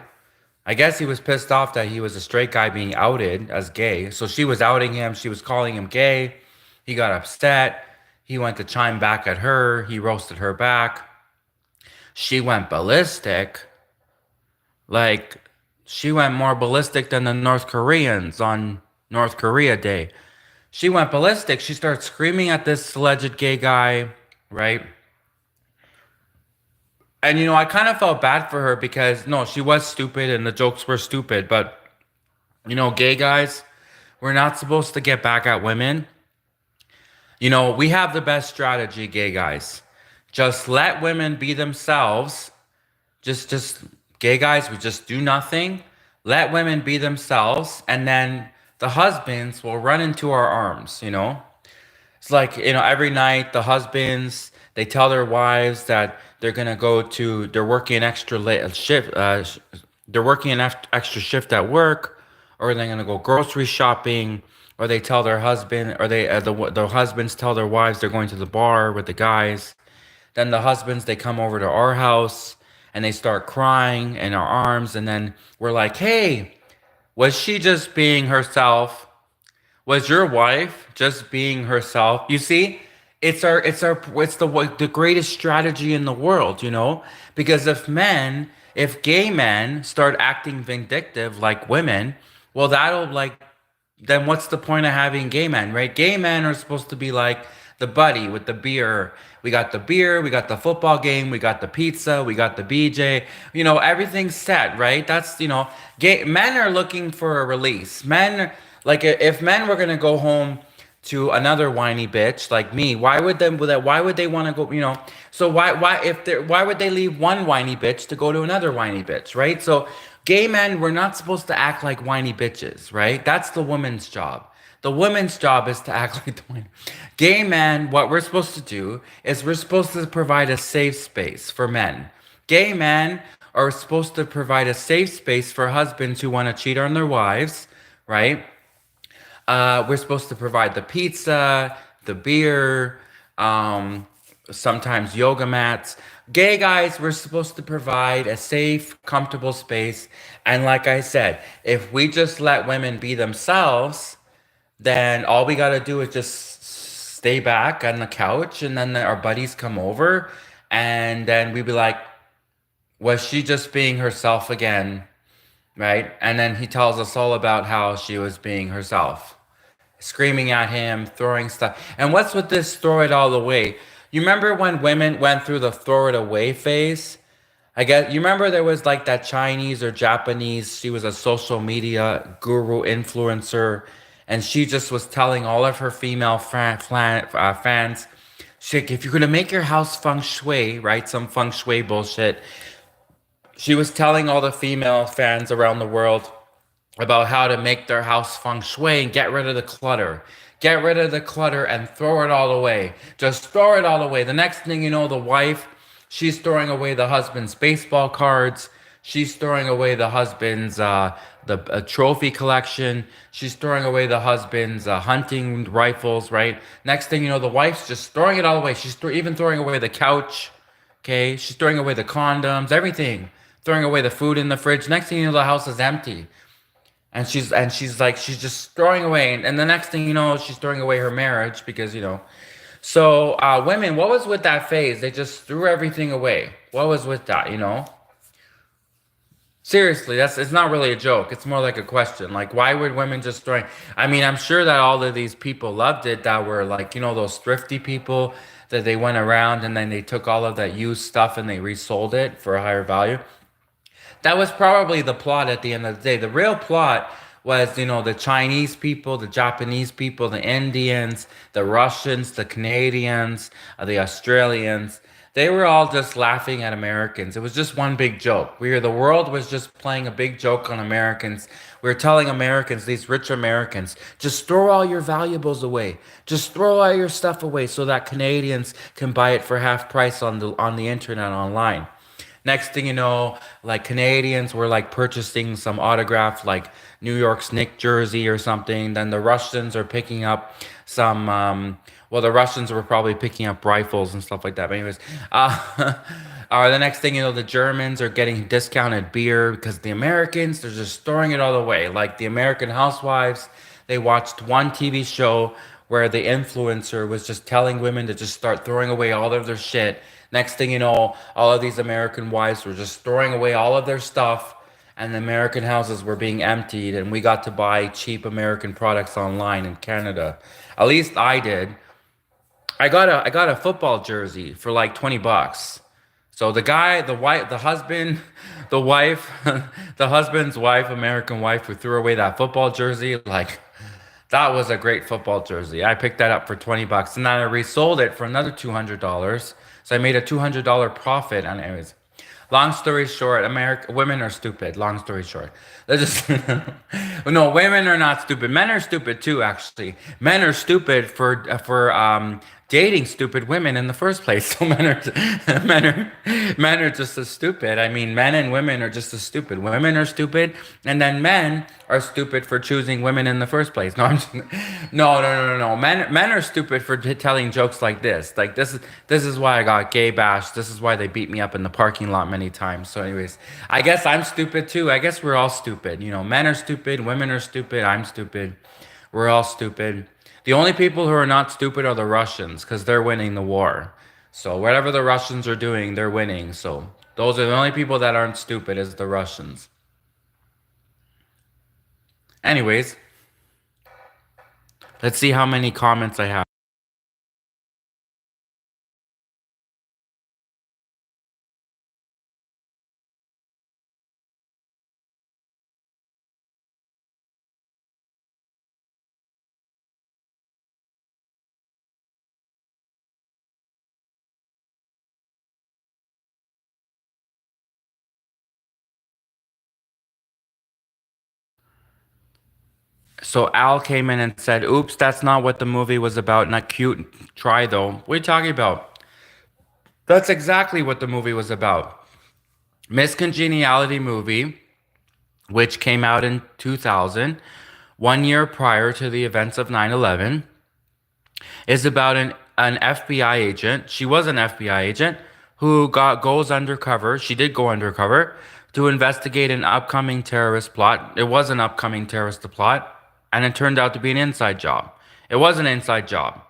I guess he was pissed off that he was a straight guy being outed as gay. So she was outing him. She was calling him gay. He got upset. He went to chime back at her. He roasted her back. She went ballistic. Like, she went more ballistic than the North Koreans on North Korea Day. She went ballistic. She started screaming at this alleged gay guy, right? And I kind of felt bad for her because no, she was stupid and the jokes were stupid. But gay guys, we're not supposed to get back at women. We have the best strategy, gay guys. Just let women be themselves. Just gay guys, we just do nothing. Let women be themselves, and then the husbands will run into our arms. It's like, every night the husbands, they tell their wives that they're working an extra late shift, they're working an extra shift at work, or they're gonna go grocery shopping, or they tell their husband, or the husbands tell their wives they're going to the bar with the guys. Then the husbands, they come over to our house and they start crying in our arms, and then we're like, hey, was she just being herself? Was your wife just being herself? You see, it's the greatest strategy in the world. Because if gay men start acting vindictive like women, well, that'll like then what's the point of having gay men, right? Gay men are supposed to be like the buddy with the beer. We got the beer, we got the football game, we got the pizza, we got the BJ. Everything's set, right? Gay men are looking for a release. Like if men were gonna go home to another whiny bitch like me, why would they want to go, so why would they leave one whiny bitch to go to another whiny bitch, right? So gay men, we're not supposed to act like whiny bitches, right? That's the woman's job. The woman's job is to act like the whiny. Gay men, what we're supposed to do is we're supposed to provide a safe space for men. Gay men are supposed to provide a safe space for husbands who want to cheat on their wives, right? We're supposed to provide the pizza, the beer, sometimes yoga mats. Gay guys, we're supposed to provide a safe, comfortable space. And like I said, if we just let women be themselves, then all we got to do is just stay back on the couch, and then our buddies come over, and then we'd be like, was she just being herself again? Right? And then he tells us all about how she was being herself, screaming at him, throwing stuff. And what's with this throw it all away? You remember when women went through the throw it away phase? I guess you remember there was like that Chinese or Japanese, she was a social media guru influencer, and she just was telling all of her female fans, if you're gonna make your house feng shui, right? Some feng shui bullshit. She was telling all the female fans around the world about how to make their house feng shui and get rid of the clutter. Get rid of the clutter and throw it all away. Just throw it all away. The next thing you know, the wife, she's throwing away the husband's baseball cards. She's throwing away the husband's trophy collection. She's throwing away the husband's hunting rifles, right? Next thing you know, the wife's just throwing it all away. She's even throwing away the couch. Okay, she's throwing away the condoms, everything. Throwing away the food in the fridge. Next thing you know, the house is empty. And she's just throwing away, and the next thing you know, she's throwing away her marriage because. So women, what was with that phase? They just threw everything away. What was with that? Seriously, it's not really a joke. It's more like a question. Like, why would women just throwing? I mean, I'm sure that all of these people loved it. That were like, those thrifty people that they went around and then they took all of that used stuff and they resold it for a higher value. That was probably the plot at the end of the day. The real plot was, the Chinese people, the Japanese people, the Indians, the Russians, the Canadians, the Australians. They were all just laughing at Americans. It was just one big joke. The world was just playing a big joke on Americans. We were telling Americans, these rich Americans, just throw all your valuables away. Just throw all your stuff away so that Canadians can buy it for half price on the internet online. Next thing you know, like Canadians were like purchasing some autographed like New York's Nick jersey or something. Then the Russians are picking up some. Well, the Russians were probably picking up rifles and stuff like that. But anyways, or the next thing you know, the Germans are getting discounted beer because the Americans they're just throwing it all away. Like the American Housewives, they watched one TV show where the influencer was just telling women to just start throwing away all of their shit. Next thing you know, all of these American wives were just throwing away all of their stuff, and the American houses were being emptied, and we got to buy cheap American products online in Canada. At least I did. I got a football jersey for like 20 bucks. So the guy, the wife, the husband, the wife, the husband's wife, American wife who threw away that football jersey, like that was a great football jersey. I picked that up for 20 bucks and then I resold it for another $200. So I made a $200 profit. And anyways, long story short, America women are stupid. Long story short, they're just no, women are not stupid. Men are stupid too. Actually, men are stupid for dating stupid women in the first place. So men are just as stupid. I mean, men and women are just as stupid. Women are stupid, and then men are stupid for choosing women in the first place. No, no. Men are stupid for telling jokes like this. Like this is why I got gay bashed. This is why they beat me up in the parking lot many times. So, anyways, I guess I'm stupid too. I guess we're all stupid. You know, men are stupid, women are stupid, I'm stupid. We're all stupid. The only people who are not stupid are the Russians because they're winning the war. So whatever the Russians are doing, they're winning. So those are the only people that aren't stupid is the Russians. Anyways, let's see how many comments I have. So Al came in and said, "Oops, that's not what the movie was about. Not cute. Try though. What are you talking about? That's exactly what the movie was about. Miss Congeniality movie, which came out in 2000, 1 year prior to the events of 9/11, is about an FBI agent. She was an FBI agent who goes undercover. She did go undercover to investigate an upcoming terrorist plot. It was an upcoming terrorist plot, and it turned out to be an inside job. It was an inside job.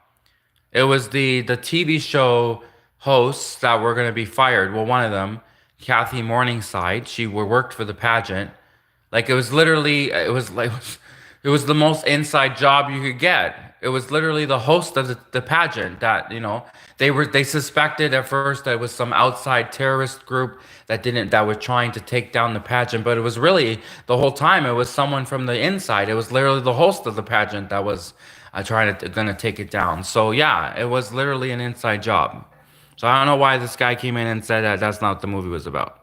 It was the TV show hosts that were going to be fired. Well, one of them, Kathy Morningside, she worked for the pageant. Like it was literally, it was the most inside job you could get. It was literally the host of the pageant that they suspected at first that it was some outside terrorist group that was trying to take down the pageant, but it was really the whole time it was someone from the inside. It was literally the host of the pageant that was trying to gonna take it down. So yeah, it was literally an inside job. So I don't know why this guy came in and said that that's not what the movie was about.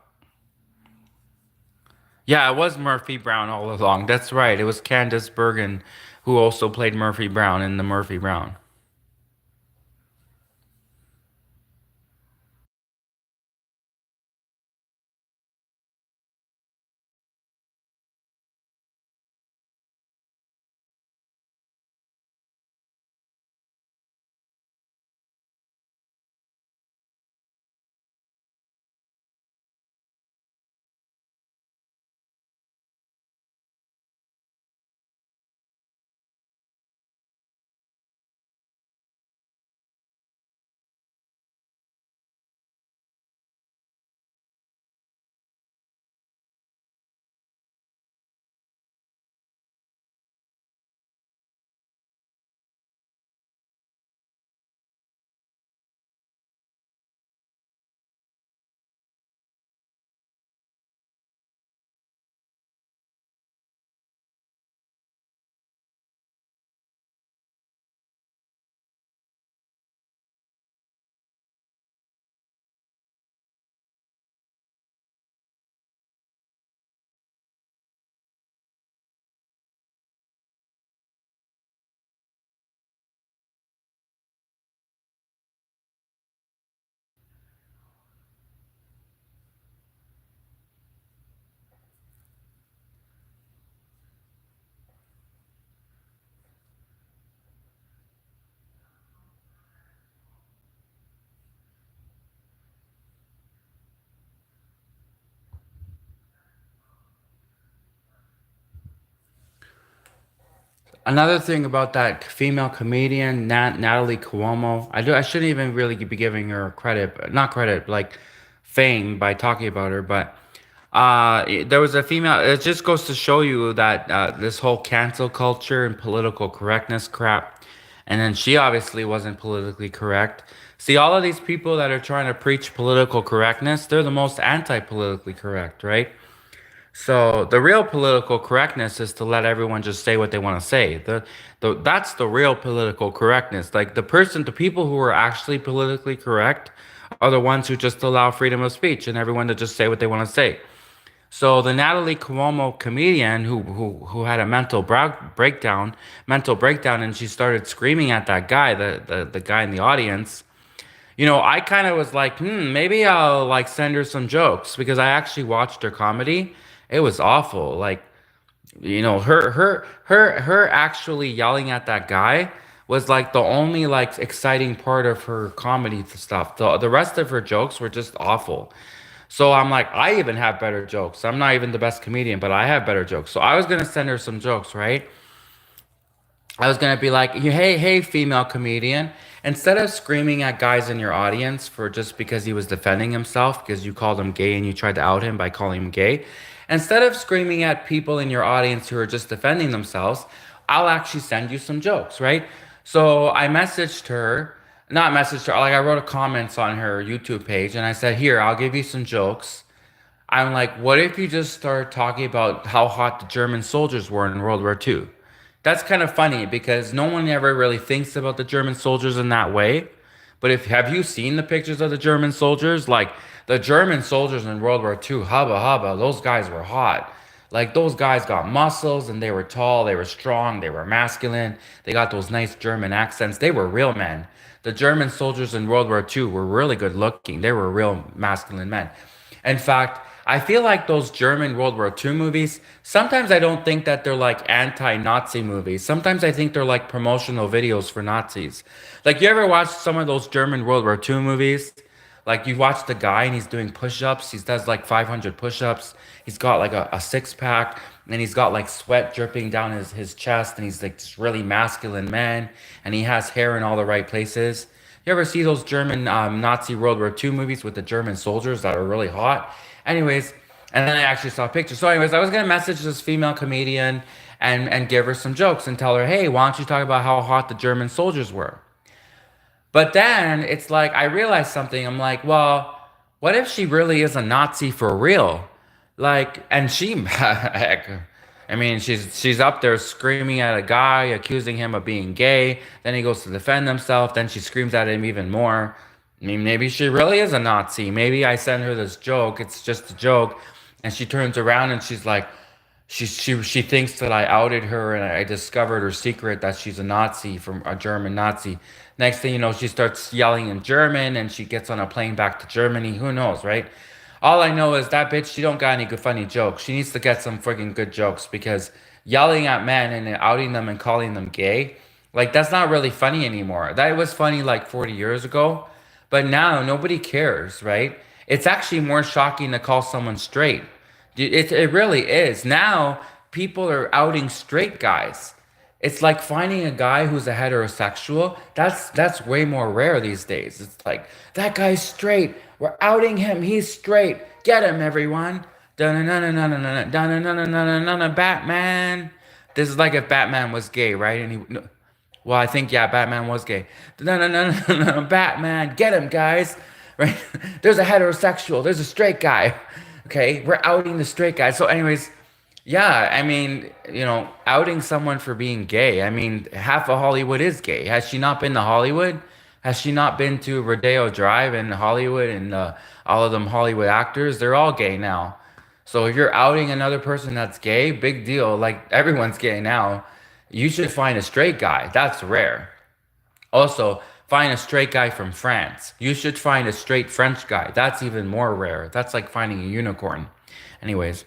Yeah, it was Murphy Brown all along. That's right. It was Candice Bergen who also played Murphy Brown in the Murphy Brown. Another thing about that female comedian, Natalie Cuomo, I shouldn't even really be giving her credit, not credit, like fame by talking about her, but there was a female. It just goes to show you that this whole cancel culture and political correctness crap, and then she obviously wasn't politically correct. See, all of these people that are trying to preach political correctness, they're the most anti-politically correct, right? So the real political correctness is to let everyone just say what they want to say. That's the real political correctness. Like the people who are actually politically correct are the ones who just allow freedom of speech and everyone to just say what they want to say. So the Natalie Cuomo comedian who had a mental breakdown, and she started screaming at that guy, the guy in the audience. I kind of was like, maybe I'll like send her some jokes because I actually watched her comedy. It was awful. Like, her actually yelling at that guy was like the only like exciting part of her comedy stuff. The rest of her jokes were just awful. So I'm like, I even have better jokes. I'm not even the best comedian, but I have better jokes. So I was gonna send her some jokes, right? I was gonna be like, hey, female comedian. Instead of screaming at guys in your audience for just because he was defending himself, because you called him gay and you tried to out him by calling him gay, instead of screaming at people in your audience who are just defending themselves, I'll actually send you some jokes, right? So I messaged her, not messaged her, like I wrote a comments on her YouTube page and I said, here, I'll give you some jokes. I'm like, what if you just start talking about how hot the German soldiers were in World War II? That's kind of funny because no one ever really thinks about the German soldiers in that way. But if have you seen the pictures of the German soldiers? Like the German soldiers in World War II, hubba hubba, those guys were hot. Like those guys got muscles and they were tall, they were strong, they were masculine. They got those nice German accents. They were real men. The German soldiers in World War II were really good looking. They were real masculine men. In fact, I feel like those German World War II movies, sometimes I don't think that they're like anti-Nazi movies. Sometimes I think they're like promotional videos for Nazis. Like you ever watch some of those German World War II movies? Like you watch the guy and he's doing push-ups. He does like 500 push-ups. He's got like a six-pack and he's got like sweat dripping down his chest and he's like this really masculine man and he has hair in all the right places. You ever see those German Nazi World War II movies with the German soldiers that are really hot? Anyways, and then I actually saw pictures. So, anyways, I was gonna message this female comedian and give her some jokes and tell her, hey, why don't you talk about how hot the German soldiers were? But then it's like I realized something. I'm like, well, what if she really is a Nazi for real? Like, and she, heck, I mean, she's up there screaming at a guy, accusing him of being gay. Then he goes to defend himself. Then she screams at him even more. I mean, maybe she really is a Nazi. Maybe I send her this joke. It's just a joke, and she turns around and she's like, she thinks that I outed her and I discovered her secret that she's a Nazi from a German Nazi. Next thing you know, she starts yelling in German and she gets on a plane back to Germany. Who knows, right? All I know is that bitch, she don't got any good funny jokes. She needs to get some freaking good jokes because yelling at men and outing them and calling them gay, like that's not really funny anymore. That was funny like 40 years ago, but now nobody cares, right? It's actually more shocking to call someone straight. It really is. Now people are outing straight guys. It's like finding a guy who's a heterosexual. That's way more rare these days. It's like that guy's straight. We're outing him. He's straight. Get him, everyone. Batman. This is like if Batman was gay, right? And he, no, well, I think yeah, Batman was gay. Batman. Get him, guys. Right? There's a heterosexual. There's a straight guy. Okay, we're outing the straight guy. So, anyways, yeah, I mean, outing someone for being gay. I mean, half of Hollywood is gay. Has she not been to Hollywood? Has she not been to Rodeo Drive in Hollywood and all of them Hollywood actors? They're all gay now. So if you're outing another person that's gay, big deal. Like everyone's gay now. You should find a straight guy. That's rare. Also, find a straight guy from France. You should find a straight French guy. That's even more rare. That's like finding a unicorn. Anyways.